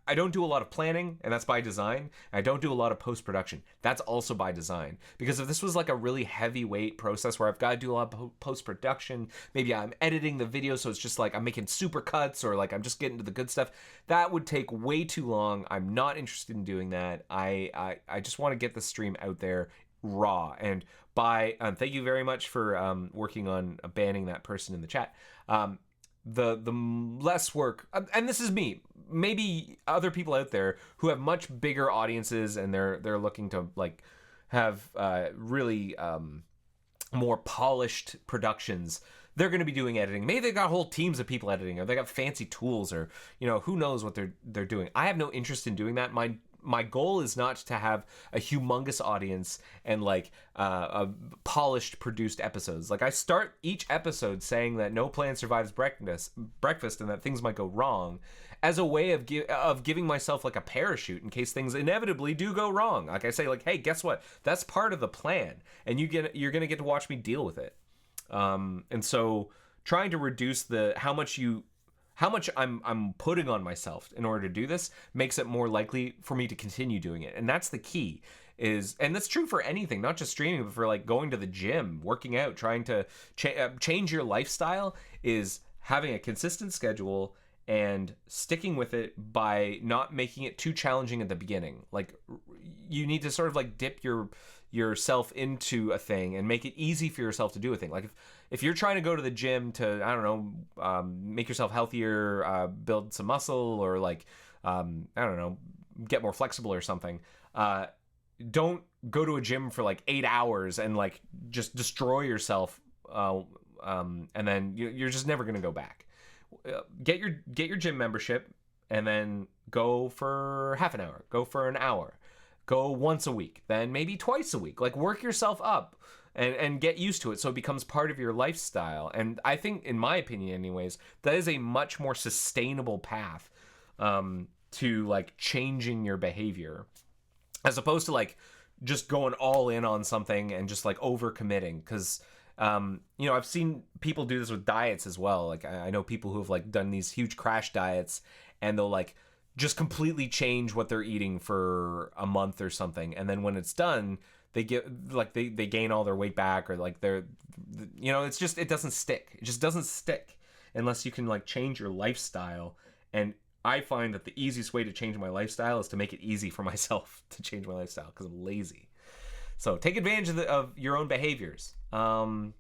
I don't do a lot of planning, and that's by design. I don't do a lot of post-production. That's also by design. Because if this was like a really heavyweight process where I've got to do a lot of post-production, maybe I'm editing the video so it's just like I'm making super cuts, or like I'm just getting to the good stuff, that would take way too long. I'm not interested in doing that. I just want to get the stream out there raw. And thank you very much for working on banning that person in the chat. The less work, and this is me, maybe other people out there who have much bigger audiences, and they're looking to like have really more polished productions. They're going to be doing editing. Maybe they've got whole teams of people editing, or they got fancy tools, or who knows what they're doing. I have no interest in doing that. My goal is not to have a humongous audience and like a polished, produced episodes. Like, I start each episode saying that no plan survives breakfast and that things might go wrong, as a way of giving myself like a parachute in case things inevitably do go wrong. Like, I say, like, hey, guess what? That's part of the plan, and you're gonna get to watch me deal with it. And so trying to reduce how much I'm putting on myself in order to do this makes it more likely for me to continue doing it. And that's the key, and that's true for anything, not just streaming, but for like going to the gym, working out, trying to change your lifestyle, is having a consistent schedule and sticking with it by not making it too challenging at the beginning. Like, you need to sort of like dip yourself into a thing and make it easy for yourself to do a thing. Like, if you're trying to go to the gym to, I don't know, make yourself healthier, build some muscle, or like, I don't know, get more flexible or something, don't go to a gym for like 8 hours and like just destroy yourself, and then you're just never going to go back. Get your gym membership, and then go for half an hour, go for an hour, go once a week, then maybe twice a week. Like, work yourself up and get used to it so it becomes part of your lifestyle. And I think, in my opinion anyways, that is a much more sustainable path to like changing your behavior, as opposed to like just going all in on something and just like overcommitting. Because I've seen people do this with diets as well. Like, I know people who have like done these huge crash diets, and they'll like just completely change what they're eating for a month or something, and then when it's done, they get like they gain all their weight back, or like it's just, it doesn't stick. It just doesn't stick unless you can like change your lifestyle. And I find that the easiest way to change my lifestyle is to make it easy for myself to change my lifestyle, because I'm lazy. So take advantage of your own behaviors. And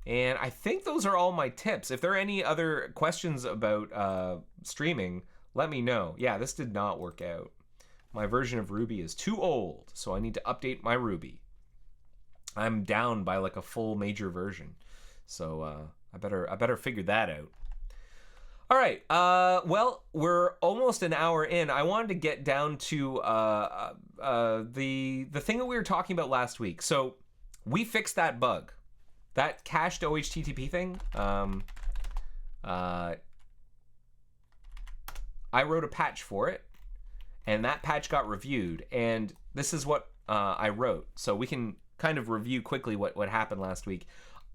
I think those are all my tips. If there are any other questions about streaming, let me know. Yeah, this did not work out. My version of Ruby is too old, so I need to update my Ruby. I'm down by like a full major version, so I better figure that out. All right. Well, we're almost an hour in. I wanted to get down to the thing that we were talking about last week. So we fixed that bug, that cached OHTTP thing. I wrote a patch for it, and that patch got reviewed. And this is what I wrote. So we can kind of review quickly what happened last week.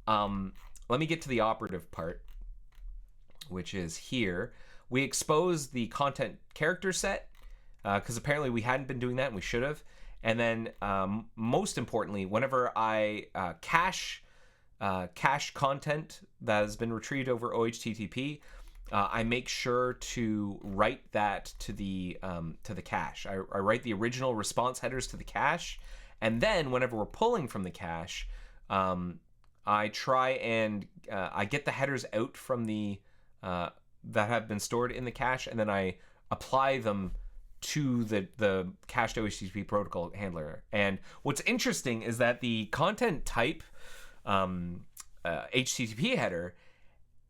Let me get to the operative part. which is here, we expose the content character set, because apparently we hadn't been doing that and we should have. And then most importantly, whenever I cache content that has been retrieved over OHTTP, I make sure to write that to the cache. I write the original response headers to the cache, and then whenever we're pulling from the cache, I try and I get the headers out from the that have been stored in the cache, and then I apply them to the cached OHTTP protocol handler. And what's interesting is that the content type HTTP header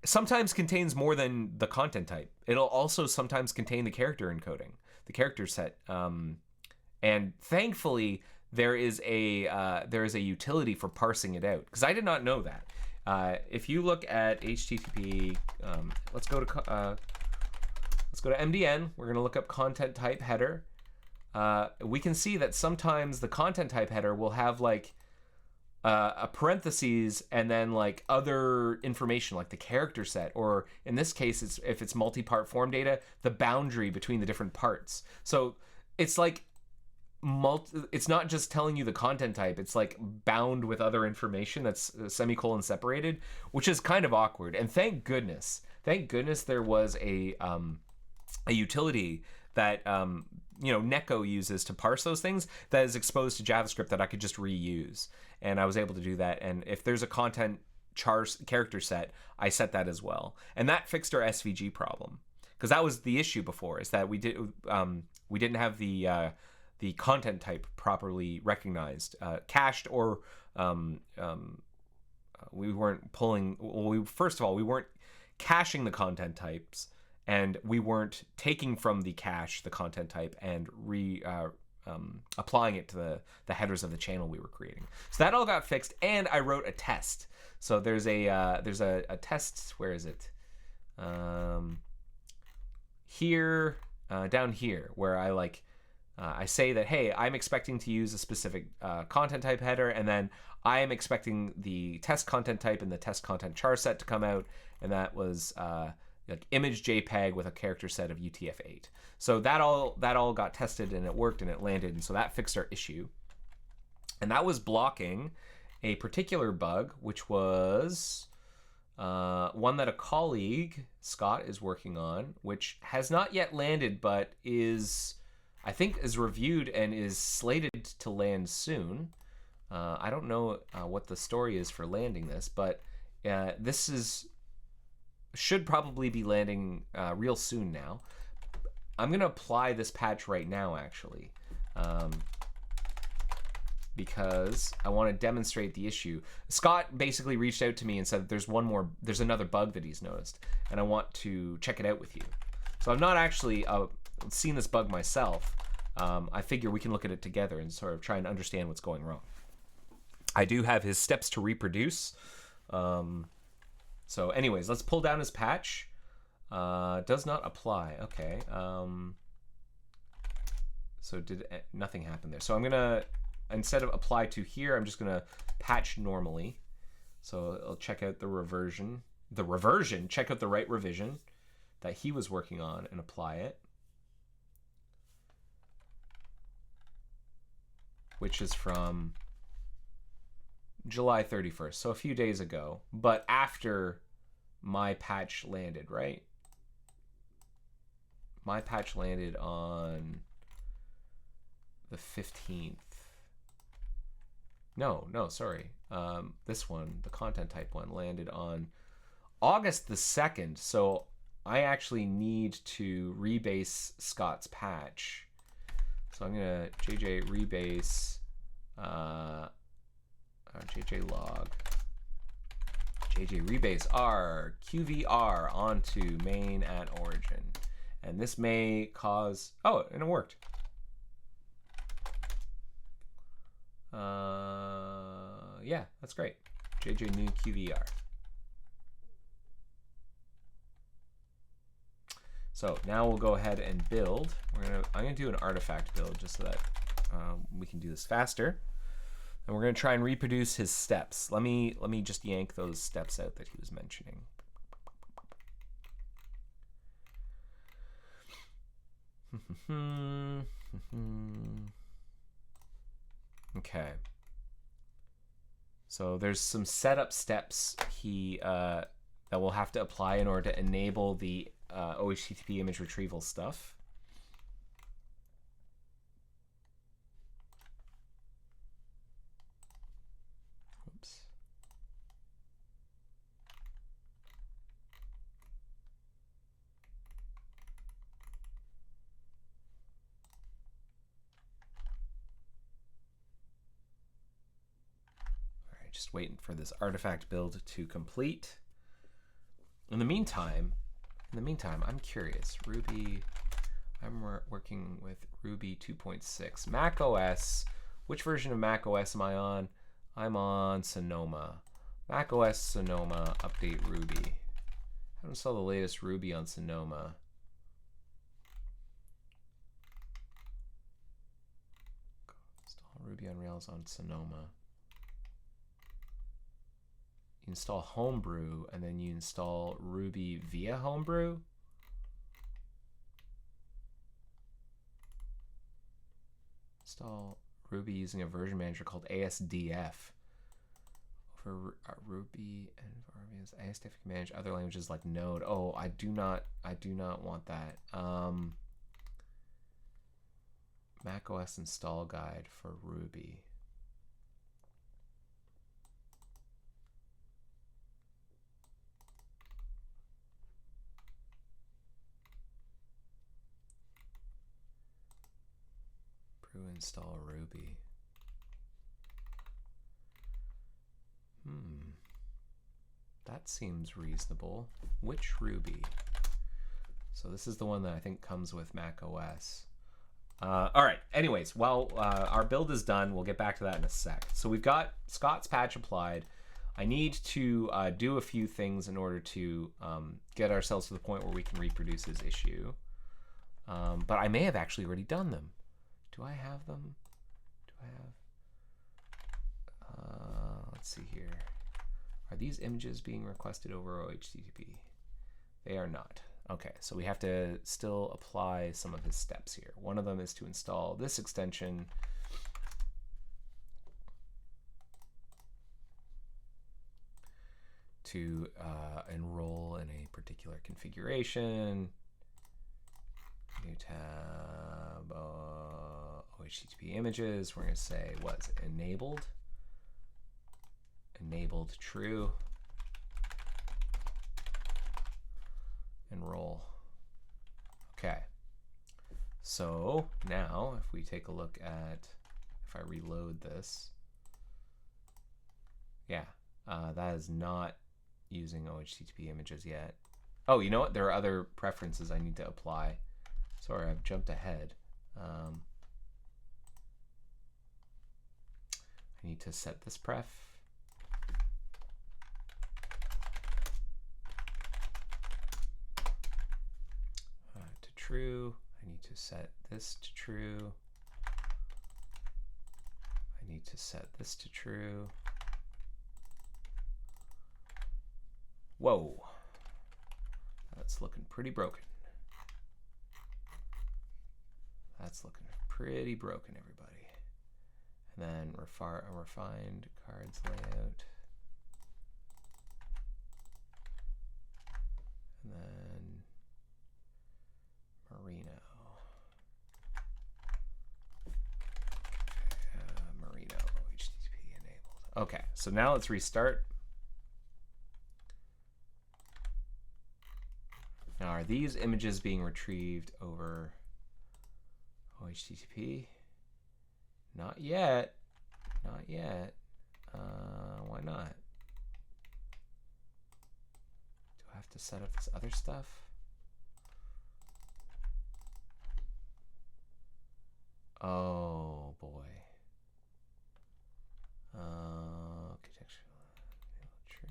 sometimes contains more than the content type. It'll also sometimes contain the character encoding, the character set. And thankfully, there is a utility for parsing it out, because I did not know that. If you look at HTTP, let's go to MDN. We're going to look up content type header. We can see that sometimes the content type header will have like a parentheses and then like other information like the character set, or in this case, if it's multi-part form data, the boundary between the different parts. So it's like it's not just telling you the content type, it's like bound with other information that's semicolon separated, which is kind of awkward. And thank goodness there was a utility that Neko uses to parse those things that is exposed to JavaScript that I could just reuse, and I was able to do that. And if there's a content character set, I set that as well, and that fixed our SVG problem, because that was the issue before, is that we didn't have the content type properly recognized, cached, or we weren't pulling. Well, first of all, we weren't caching the content types, and we weren't taking from the cache the content type and applying it to the headers of the channel we were creating. So that all got fixed, and I wrote a test. So there's a test. Where is it? Here, down here, where I say that, hey, I'm expecting to use a specific content type header, and then I am expecting the test content type and the test content char set to come out, and that was like image JPEG with a character set of UTF-8. So that all got tested, and it worked, and it landed, and so that fixed our issue. And that was blocking a particular bug, which was one that a colleague, Scott, is working on, which has not yet landed, but I think is reviewed and is slated to land soon. I don't know what the story is for landing this, but this should probably be landing real soon now. I'm going to apply this patch right now, actually, because I want to demonstrate the issue. Scott basically reached out to me and said there's another bug that he's noticed, and I want to check it out with you. So I've not actually seen this bug myself. I figure we can look at it together and sort of try and understand what's going wrong. I do have his steps to reproduce. So anyways, let's pull down his patch. Does not apply. Okay. So nothing happen there. So I'm gonna, instead of apply to here, I'm just gonna patch normally. So I'll check out the reversion. Check out the right revision that he was working on and apply it, which is from July 31st, so a few days ago, but after my patch landed, right? My patch landed on the 15th. No, sorry. This one, the content type one, landed on August the 2nd, so I actually need to rebase Scott's patch. So I'm gonna JJ rebase JJ log JJ rebase R QVR onto main at origin, and this may cause, oh, and it worked. Yeah, that's great. JJ new QVR. So now we'll go ahead and build. I'm gonna do an artifact build just so that we can do this faster. And we're gonna try and reproduce his steps. Let me just yank those steps out that he was mentioning. Okay. So there's some setup steps that we'll have to apply in order to enable the OHTTP image retrieval stuff. Oops. All right, just waiting for this artifact build to complete. In the meantime, I'm curious. Ruby, I'm working with Ruby 2.6. Mac OS, which version of Mac OS am I on? I'm on Sonoma. Mac OS Sonoma, update Ruby. I haven't saw the latest Ruby on Sonoma. Install Ruby on Rails on Sonoma. You install Homebrew, and then you install Ruby via Homebrew. Install Ruby using a version manager called ASDF. For Ruby and for ASDF can manage other languages like Node. Oh, I do not want that. Mac OS install guide for Ruby. Install Ruby. That seems reasonable. Which Ruby? So this is the one that I think comes with Mac OS. All right. Anyways, while our build is done, we'll get back to that in a sec. So we've got Scott's patch applied. I need to do a few things in order to get ourselves to the point where we can reproduce his issue. But I may have actually already done them. Do I have them? Do I have? Let's see here. Are these images being requested over OHTTP? They are not. Okay, so we have to still apply some of his steps here. One of them is to install this extension. To enroll in a particular configuration. New tab, OHTTP images. We're going to say what's enabled. Enabled true. Enroll. Okay. So now if we take a look at, if I reload this, yeah, that is not using OHTTP images yet. Oh, you know what? There are other preferences I need to apply. Sorry, I've jumped ahead. I need to set this pref. To true. I need to set this to true. I need to set this to true. Whoa. That's looking pretty broken. That's looking pretty broken, everybody. And then refined cards layout. And then Merino. Merino HTTP enabled. Okay, so now let's restart. Now, are these images being retrieved over OHTTP? Not yet. Not yet. Why not? Do I have to set up this other stuff? Oh boy. Architectural true.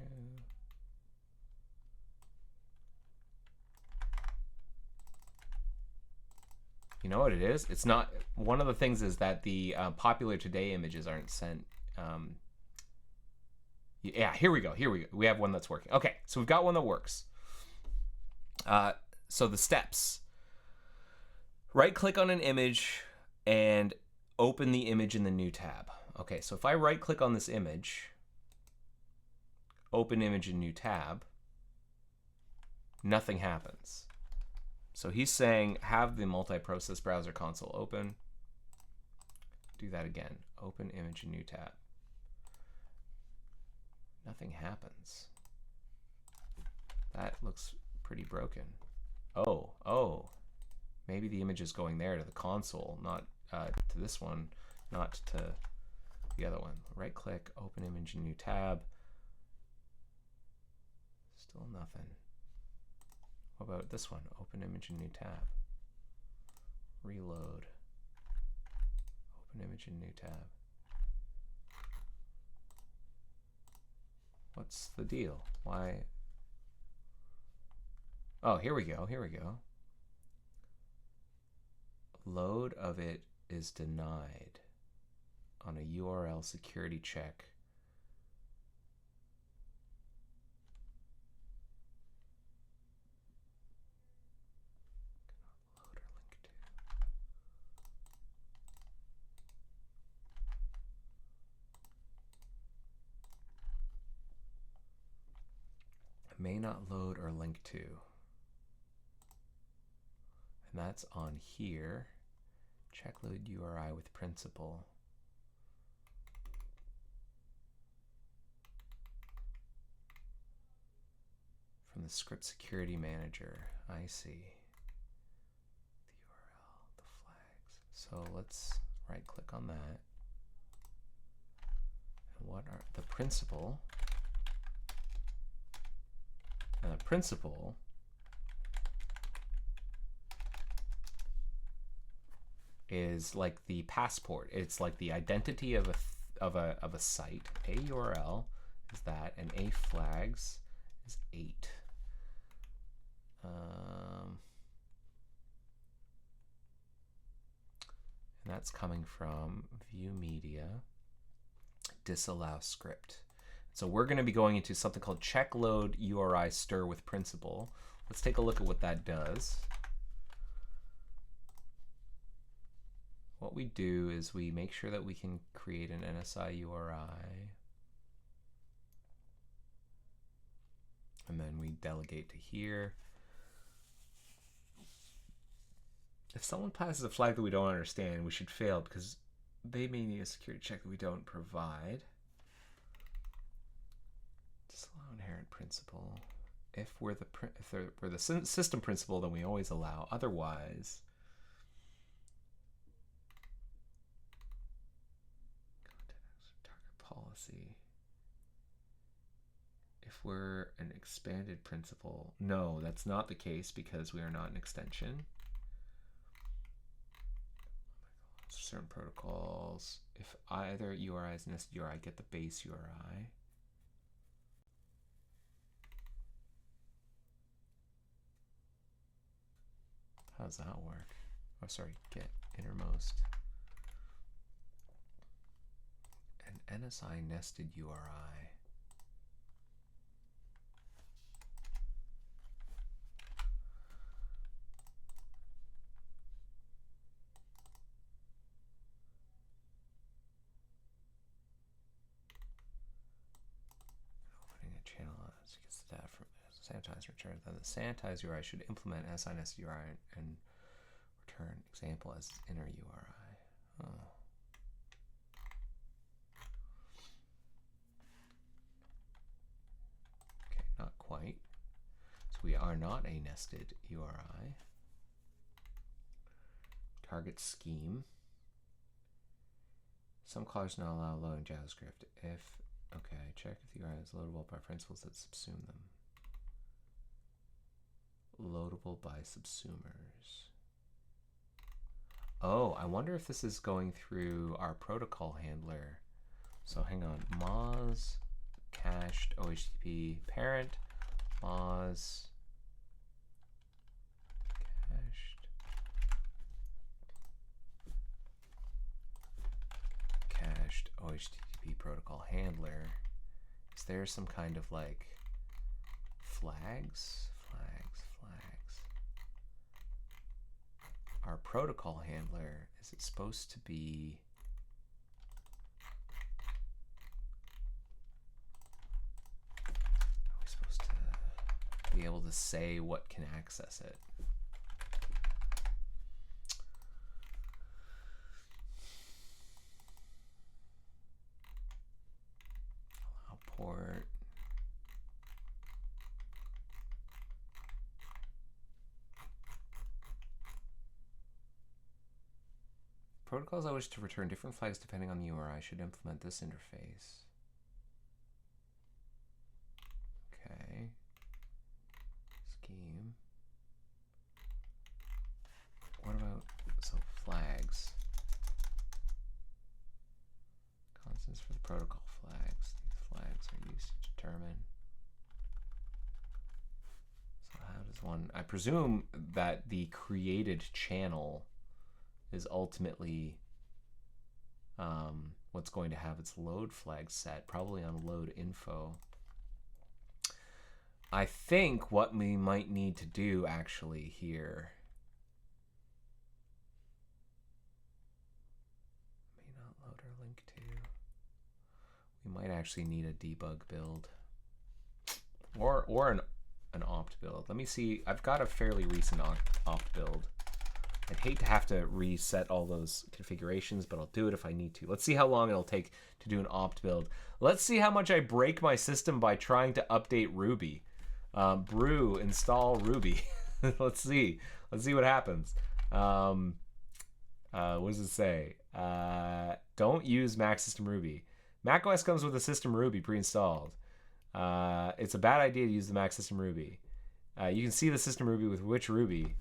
You know what it is? It's not. One of the things is that the popular today images aren't sent. Yeah, here we go. Here we go. We have one that's working. Okay, so we've got one that works. So the steps. Right click on an image and open the image in the new tab. Okay, so if I right click on this image, open image in new tab, nothing happens. So he's saying have the multi-process browser console open. Do that again. Open image in new tab. Nothing happens. That looks pretty broken. Oh. Maybe the image is going there to the console, not to this one, not to the other one. Right click, open image in new tab. Still nothing. What about this one? Open image in new tab. Reload. Open image in new tab. What's the deal? Why? Oh, here we go. Load of it is denied on a URL security check. Load or link to. May not load or link to. And that's on here. Check load URI with principal. From the script security manager. I see. The URL, the flags. So let's right click on that. And what are the principal? And the principal is like the passport. It's like the identity of a site. A URL is that, and a flags is 8. And that's coming from view media disallow script. So we're going to be going into something called check load URI stir with principal. Let's take a look at what that does. What we do is we make sure that we can create an NSI URI. And then we delegate to here. If someone passes a flag that we don't understand, we should fail because they may need a security check that we don't provide. Disallow inherent principal. If we're the system principal, then we always allow. Otherwise, target policy. If we're an expanded principal, no, that's not the case because we are not an extension. Certain protocols. If either URI is nested URI, get the base URI. How does that work? Oh, sorry, get innermost. An NSI nested URI. Opening a channel as it gets the data from sanitize return. Then the sanitize URI should implement NSI nested URI and return example as inner URI. Oh. Okay, not quite. So we are not a nested URI. Target scheme. Some callers not allow loading JavaScript. If, okay, check if the URI is loadable by principals that subsume them. Loadable by subsumers. Oh, I wonder if this is going through our protocol handler. So hang on, Moz cached OHTTP parent, Moz cached OHTTP protocol handler. Is there some kind of like flags? our protocol handler, is it supposed to be... Are we supposed to be able to say what can access it? Allow port. Protocols I wish to return different flags depending on the URI should implement this interface. Okay. Scheme. What about, so flags. Constants for the protocol flags. These flags are used to determine. So how does one, I presume that the created channel is ultimately what's going to have its load flag set, probably on load info. I think what we might need to do actually here, may not load or link to, we might actually need a debug build or an opt build. Let me see, I've got a fairly recent opt build. I'd hate to have to reset all those configurations, but I'll do it if I need to. Let's see how long it'll take to do an opt build. Let's see how much I break my system by trying to update Ruby. Brew, install Ruby. Let's see. Let's see what happens. What does it say? Don't use Mac System Ruby. macOS comes with a System Ruby pre-installed. It's a bad idea to use the Mac System Ruby. You can see the System Ruby with which Ruby.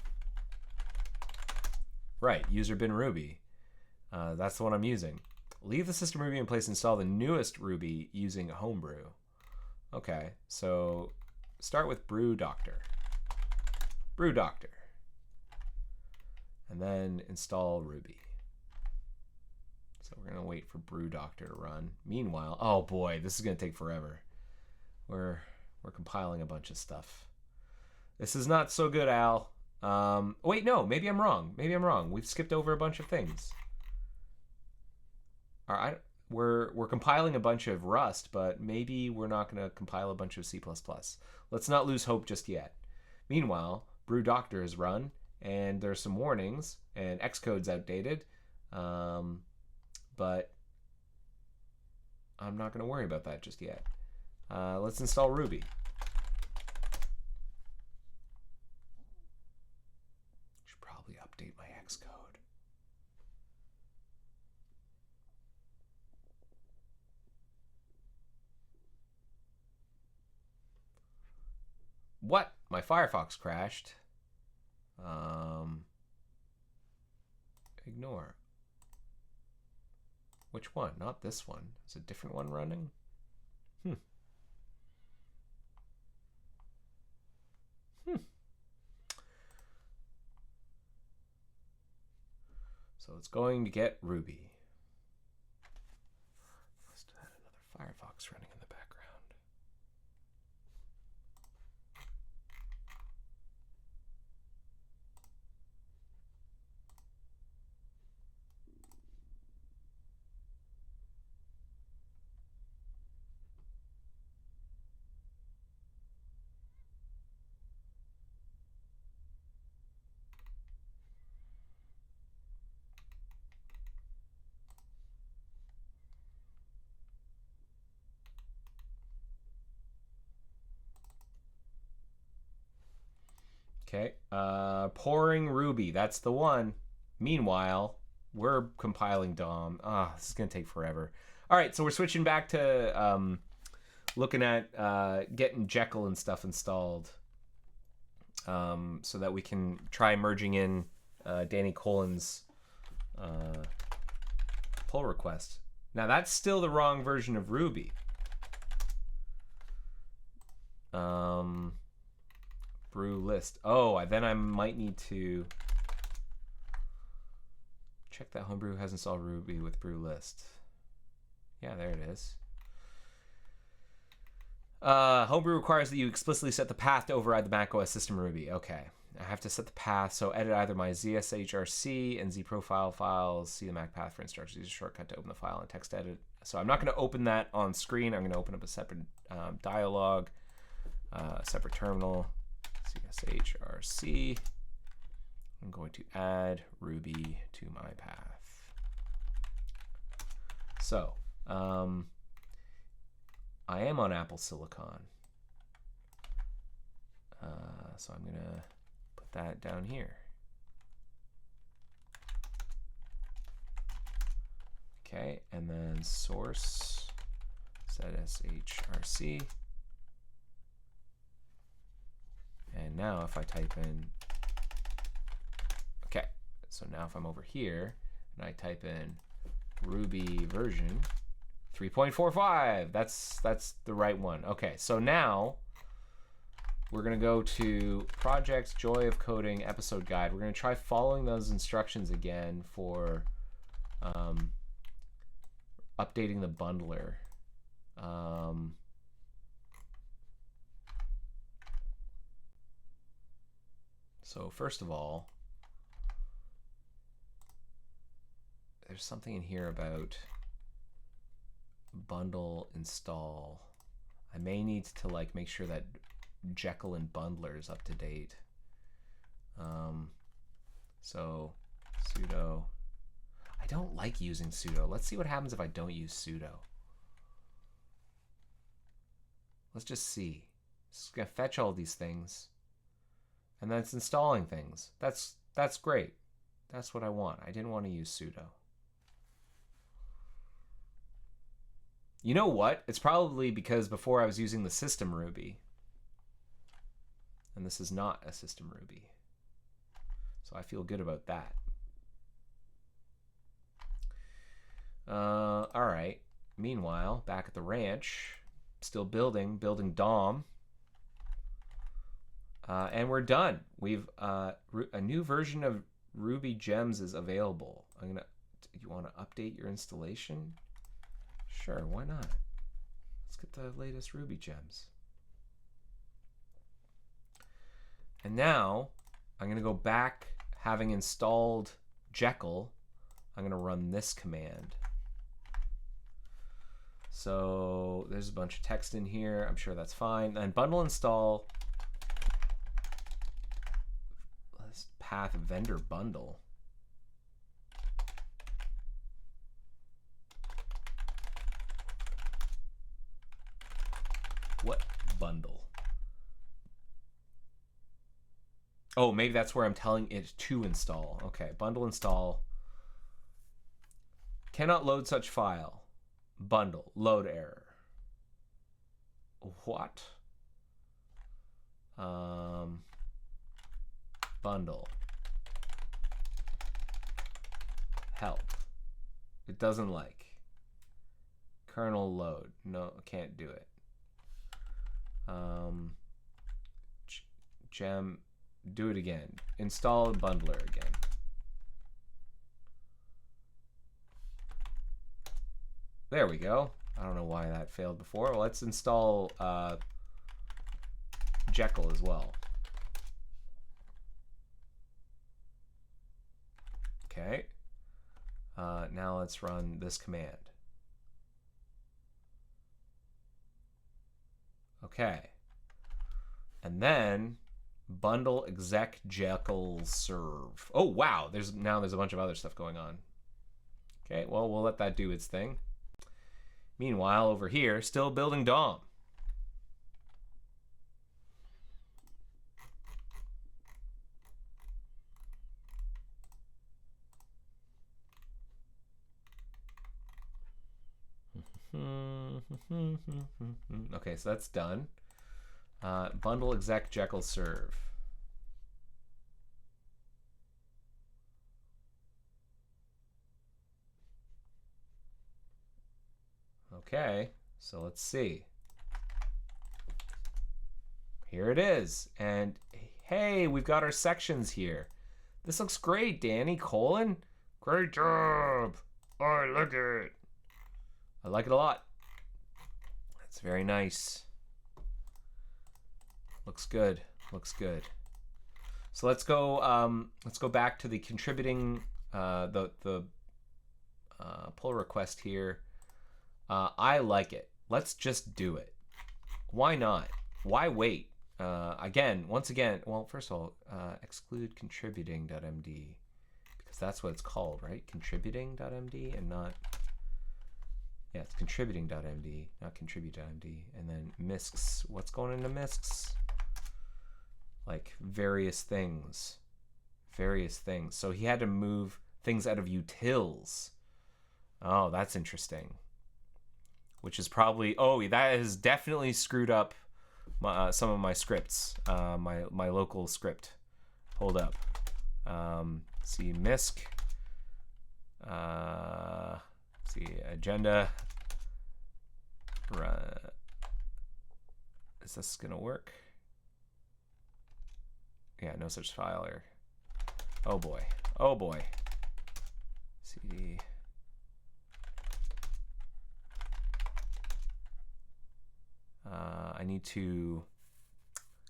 Right, user bin Ruby. That's the one I'm using. Leave the System Ruby in place and install the newest Ruby using Homebrew. Okay, so start with Brew Doctor. Brew Doctor. And then install Ruby. So we're going to wait for Brew Doctor to run. Meanwhile, oh boy, this is going to take forever. We're compiling a bunch of stuff. This is not so good, Al. Wait, no, maybe I'm wrong. Maybe I'm wrong. We've skipped over a bunch of things. All right, we're compiling a bunch of Rust, but maybe we're not going to compile a bunch of C++. Let's not lose hope just yet. Meanwhile, Brew Doctor is run, and there's some warnings, and Xcode's outdated, but I'm not going to worry about that just yet. Let's install Ruby. Update my Xcode. What? My Firefox crashed. Ignore. Which one? Not this one. Is a different one running? So it's going to get Ruby. Must have had another Firefox running in the background. Okay, pouring Ruby, that's the one. Meanwhile, we're compiling DOM. This is gonna take forever. All right, so we're switching back to looking at getting Jekyll and stuff installed, so that we can try merging in Danny Colin's pull request. Now that's still the wrong version of Ruby. Brew list. Oh, then I might need to check that Homebrew has installed Ruby with brew list. Yeah, there it is. Homebrew requires that you explicitly set the path to override the macOS System Ruby. Okay, I have to set the path. So edit either my ZSHRC and ZProfile files. See the Mac path for instructions. Use a shortcut to open the file and text edit. So I'm not going to open that on screen. I'm going to open up a separate dialog, separate terminal, ZSHRC. I'm going to add Ruby to my path. So I am on Apple Silicon. So I'm going to put that down here. Okay, and then source ZSHRC. And now if I type in, okay, so now if I'm over here and I type in Ruby version 3.45, that's the right one. Okay, so now we're going to go to Project Joy of Coding episode guide. We're going to try following those instructions again for updating the bundler. So first of all, there's something in here about bundle install. I may need to like make sure that Jekyll and Bundler is up to date. So sudo. I don't like using sudo. Let's see what happens if I don't use sudo. Let's just see. It's gonna fetch all these things, and then it's installing things. That's great. That's what I want. I didn't want to use sudo. You know what? It's probably because before I was using the system Ruby. And this is not a system Ruby. So I feel good about that. All right. Meanwhile, back at the ranch, still building DOM. And we're done. We've a new version of Ruby Gems is available. You want to update your installation? Sure, why not? Let's get the latest Ruby Gems. And now I'm going to go back, having installed Jekyll. I'm going to run this command. So there's a bunch of text in here. I'm sure that's fine. And bundle install path vendor bundle. What bundle? Oh, maybe that's where I'm telling it to install. Okay, bundle install. Cannot load such file. Bundle. Load error. What? Bundle. Help. It doesn't like. Kernel load. No, can't do it. Gem. Do it again. Install bundler again. There we go. I don't know why that failed before. Well, let's install Jekyll as well. Okay. Now let's run this command. Okay. And then bundle exec Jekyll serve. Oh wow, there's a bunch of other stuff going on. Okay, well we'll let that do its thing. Meanwhile, over here, still building DOM. Okay, so that's done. Bundle exec Jekyll serve. Okay, so let's see. Here it is. And hey, we've got our sections here. This looks great, Danny. Colin, great job. I like it. I like it a lot. That's very nice. Looks good. Looks good. So let's go back to the contributing the pull request here. I like it. Let's just do it. Why not? Why wait? Once again, well, first of all, exclude contributing.md, because that's what it's called, right? Contributing.md and not, yeah, it's contributing.md, not contribute.md. And then MISCs, what's going into MISCs? Like various things. So he had to move things out of utils. Oh, that's interesting. Which is probably, oh, that has definitely screwed up some of my scripts, my local script. Hold up. See MISC. See agenda. Is this gonna work? Yeah, no such file error. Oh boy. Oh boy. CD. I need to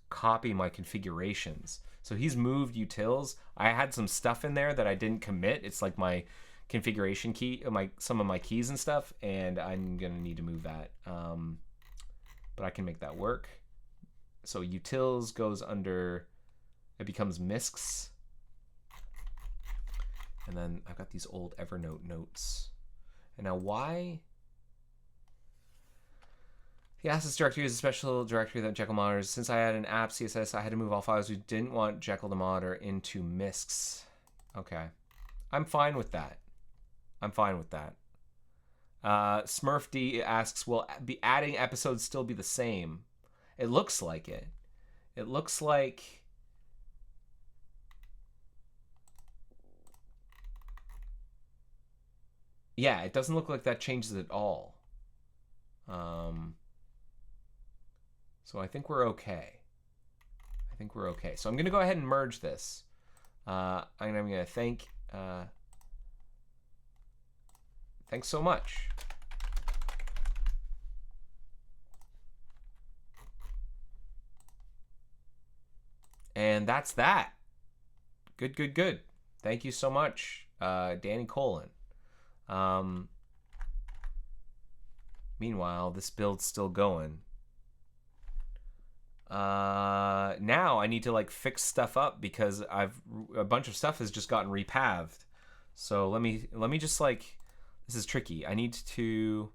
copy my configurations. So he's moved utils. I had some stuff in there that I didn't commit. It's like my configuration key, some of my keys and stuff, and I'm gonna need to move that. But I can make that work. So utils goes under, it becomes MISCs. And then I've got these old Evernote notes. And now why? The assets directory is a special directory that Jekyll monitors. Since I had an app CSS, I had to move all files we didn't want Jekyll to monitor into MISCs. Okay. I'm fine with that. Smurf D asks, will be adding episodes still be the same? It looks like it. It looks like... Yeah, it doesn't look like that changes at all. So I think we're okay. So I'm going to go ahead and merge this. I'm going to thank... thanks so much. And that's that. Good. Thank you so much, Danny Colin. Meanwhile, this build's still going. Now I need to like fix stuff up because a bunch of stuff has just gotten repaved. So let me just like, this is tricky. I need to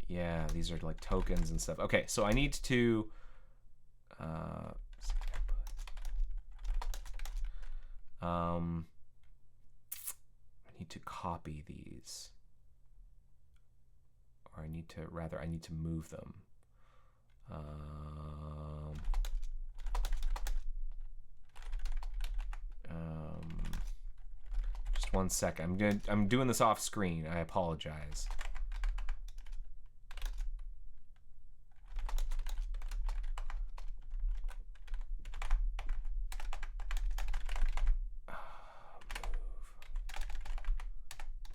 yeah, these are like tokens and stuff. Okay, so I need to I need to copy these. Or I need to move them. Just one sec. I'm doing this off screen. I apologize.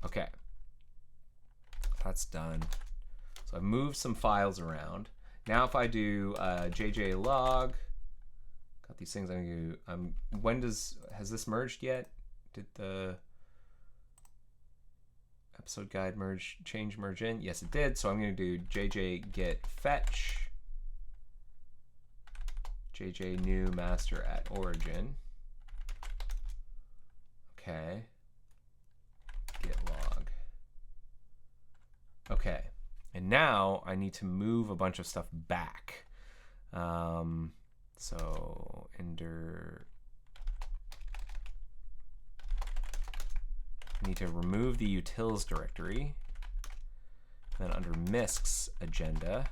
Okay, that's done. So I've moved some files around. Now if I do JJ log, got these things I'm gonna do. Has this merged yet? Did the episode guide change merge in? Yes, it did. So I'm gonna do JJ get fetch, JJ new master at origin. Okay. Git log. Okay, and now I need to move a bunch of stuff back. So ender, I need to remove the utils directory. Then under MISCs agenda,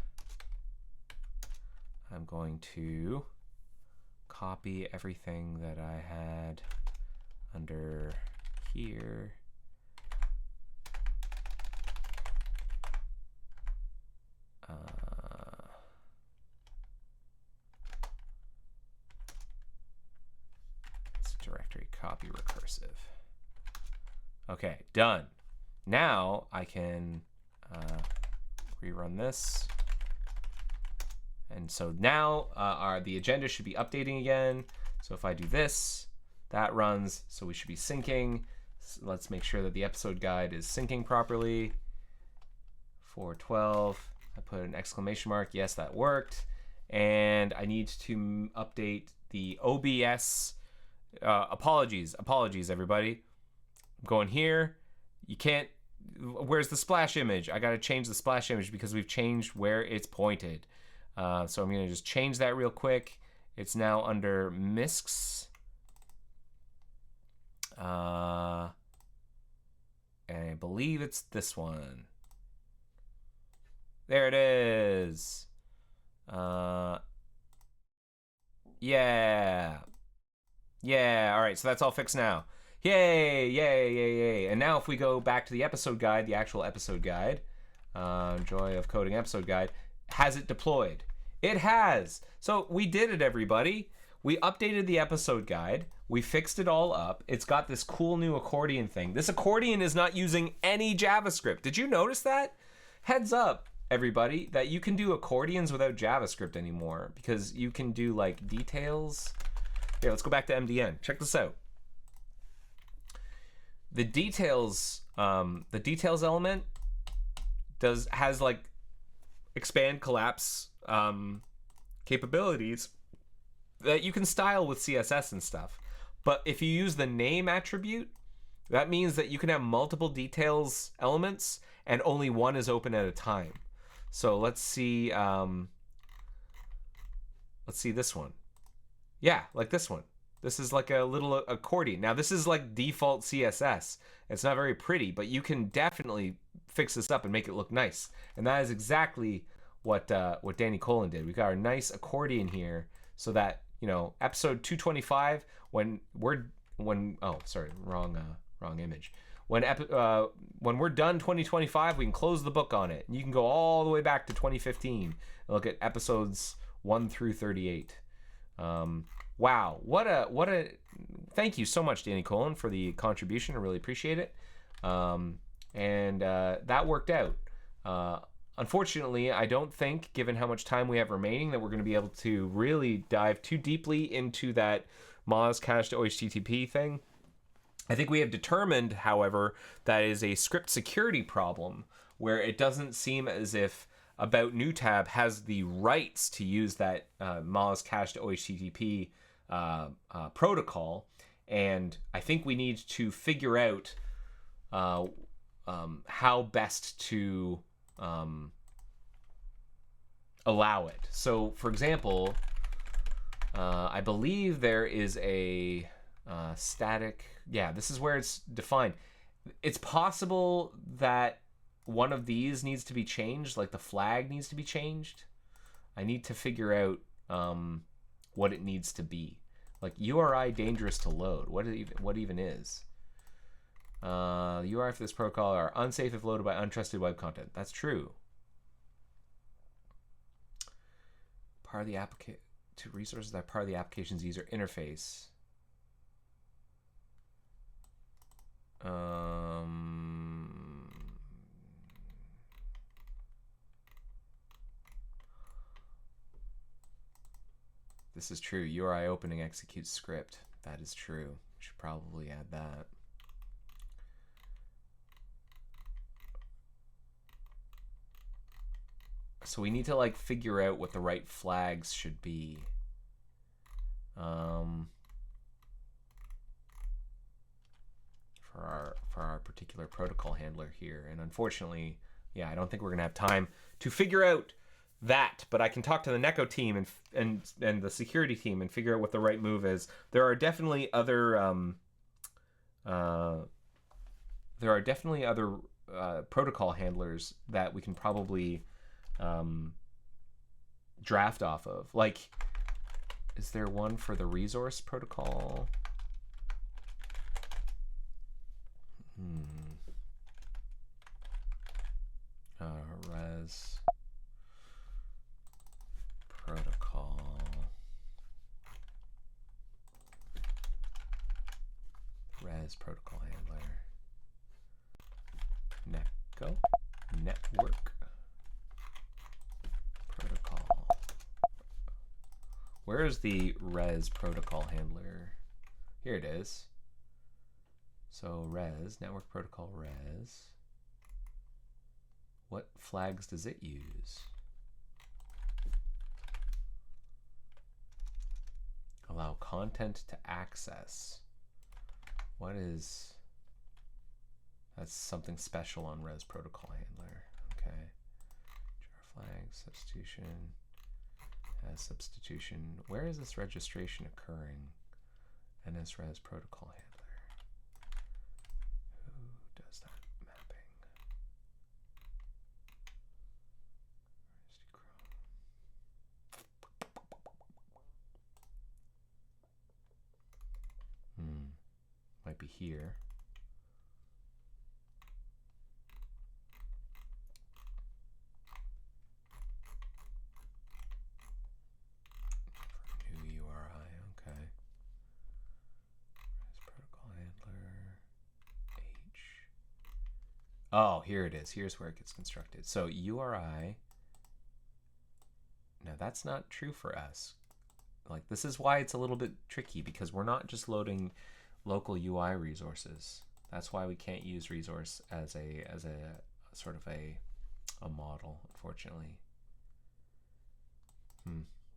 I'm going to copy everything that I had under here. It's directory copy recursive. Okay, done. Now I can rerun this. And so now the agenda should be updating again. So if I do this, that runs. So we should be syncing. So let's make sure that the episode guide is syncing properly. 412. I put an exclamation mark. Yes, that worked. And I need to update the OBS. Apologies, everybody. I'm going here. You can't. Where's the splash image? I got to change the splash image because we've changed where it's pointed. So I'm going to just change that real quick. It's now under MISCs. And I believe it's this one. There it is. Yeah. Yeah, all right, so that's all fixed now. Yay, yay, yay, yay. And now if we go back to the episode guide, the actual episode guide, Joy of Coding episode guide, has it deployed? It has. So we did it, everybody. We updated the episode guide. We fixed it all up. It's got this cool new accordion thing. This accordion is not using any JavaScript. Did you notice that? Heads up, everybody, that you can do accordions without JavaScript anymore because you can do like details. Here, let's go back to MDN. Check this out. The details element has like expand collapse capabilities that you can style with CSS and stuff. But if you use the name attribute, that means that you can have multiple details elements and only one is open at a time. So let's see this one. Yeah, like this one. This is like a little accordion. Now this is like default CSS. It's not very pretty, but you can definitely fix this up and make it look nice. And that is exactly what Danny Colin did. We got our nice accordion here so that, you know, episode 225, wrong image. When we're done 2025, we can close the book on it. And you can go all the way back to 2015 and look at episodes 1 through 38. Wow, what a thank you so much, Danny Colin, for the contribution. I really appreciate it. That worked out. Unfortunately, I don't think, given how much time we have remaining, that we're going to be able to really dive too deeply into that Moz cache to OHTTP thing. I think we have determined, however, that is a script security problem where it doesn't seem as if About New Tab has the rights to use that Moz cache to OHTTP protocol, and I think we need to figure out how best to allow it. So, for example, I believe there is a static. Yeah, this is where it's defined. It's possible that one of these needs to be changed, like the flag needs to be changed. I need to figure out what it needs to be. Like URI dangerous to load. What even is? URI for this protocol are unsafe if loaded by untrusted web content. That's true. Part of the to resources that are part of the application's user interface. This is true. URI opening executes script. That is true. Should probably add that. So we need to like figure out what the right flags should be. For our particular protocol handler here. And unfortunately, yeah, I don't think we're gonna have time to figure out that, but I can talk to the Neko team and the security team and figure out what the right move is. There are definitely other protocol handlers that we can probably draft off of. Like, is there one for the resource protocol? Res protocol. Res protocol handler. Neko network. Where's the res protocol handler? Here it is. So res, network protocol res. What flags does it use? Allow content to access. What is... That's something special on res protocol handler. Okay. Jar flag, substitution. As substitution. Where is this registration occurring? NSRes protocol handler. Who does that mapping? Might be here. New URI, okay. Protocol handler H. Oh, here it is. Here's where it gets constructed. So URI. Now that's not true for us. Like, this is why it's a little bit tricky, because we're not just loading local UI resources. That's why we can't use resource as a sort of a model, unfortunately.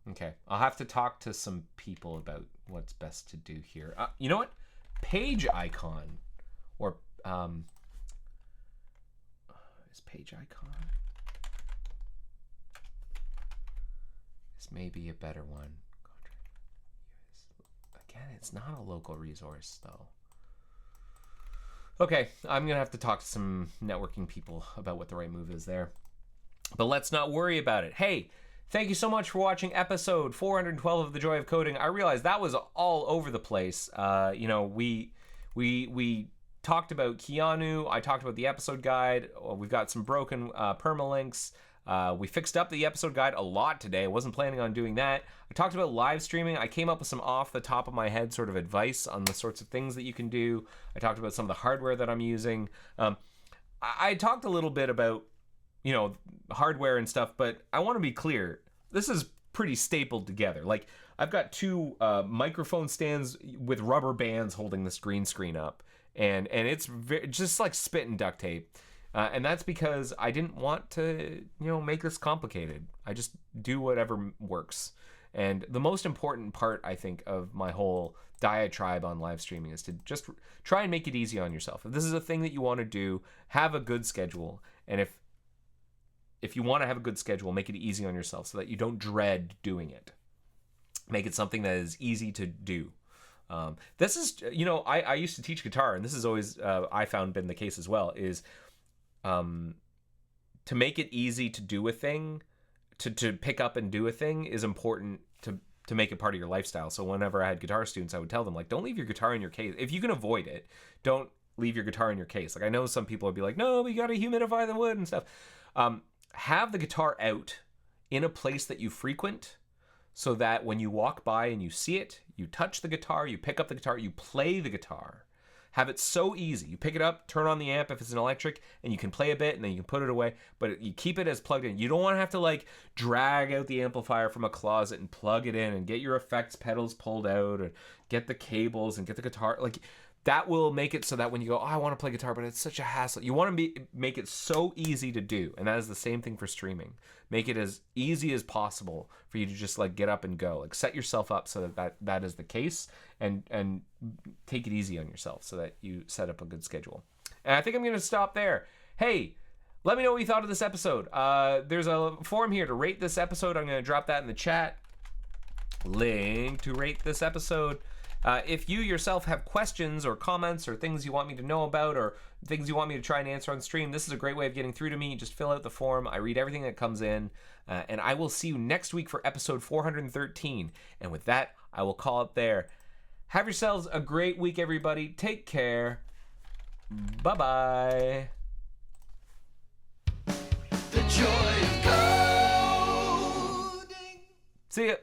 Okay, I'll have to talk to some people about what's best to do here. You know what? Page icon, or is page icon? This may be a better one. Again, it's not a local resource, though. Okay, I'm gonna have to talk to some networking people about what the right move is there. But let's not worry about it. Hey, thank you so much for watching episode 412 of The Joy of Coding. I realized that was all over the place. You know, we talked about Keanu. I talked about the episode guide. We've got some broken permalinks. We fixed up the episode guide a lot today. I wasn't planning on doing that. I talked about live streaming. I came up with some off the top of my head sort of advice on the sorts of things that you can do. I talked about some of the hardware that I'm using. I talked a little bit about, you know, hardware and stuff, but I want to be clear. This is pretty stapled together. Like, I've got two microphone stands with rubber bands holding this green screen up, and it's just like spit and duct tape. And that's because I didn't want to, you know, make this complicated. I just do whatever works. And the most important part, I think, of my whole diatribe on live streaming is to just try and make it easy on yourself. If this is a thing that you want to do, have a good schedule. And if you want to have a good schedule, make it easy on yourself so that you don't dread doing it. Make it something that is easy to do. This is, you know, I used to teach guitar, and this is always, I found, been the case as well, is to make it easy to do a thing, to pick up and do a thing is important to make it part of your lifestyle. So whenever I had guitar students, I would tell them, like, don't leave your guitar in your case. If you can avoid it, don't leave your guitar in your case. Like, I know some people would be like, no, we got to humidify the wood and stuff. Have the guitar out in a place that you frequent, so that when you walk by and you see it, you touch the guitar, you pick up the guitar, you play the guitar. Have it so easy. You pick it up, turn on the amp if it's an electric, and you can play a bit, and then you can put it away. But you keep it as plugged in. You don't want to have to, like, drag out the amplifier from a closet and plug it in and get your effects pedals pulled out and get the cables and get the guitar. Like, that will make it so that when you go, oh, I want to play guitar, but it's such a hassle. You want to make it so easy to do. And that is the same thing for streaming. Make it as easy as possible for you to just, like, get up and go. Like, set yourself up so that is the case, and take it easy on yourself so that you set up a good schedule. And I think I'm going to stop there. Hey, let me know what you thought of this episode. There's a form here to rate this episode. I'm going to drop that in the chat. Link to rate this episode. If you yourself have questions or comments or things you want me to know about or things you want me to try and answer on stream, this is a great way of getting through to me. Just fill out the form. I read everything that comes in. And I will see you next week for episode 413. And with that, I will call it there. Have yourselves a great week, everybody. Take care. Bye-bye. The joy of coding. See ya.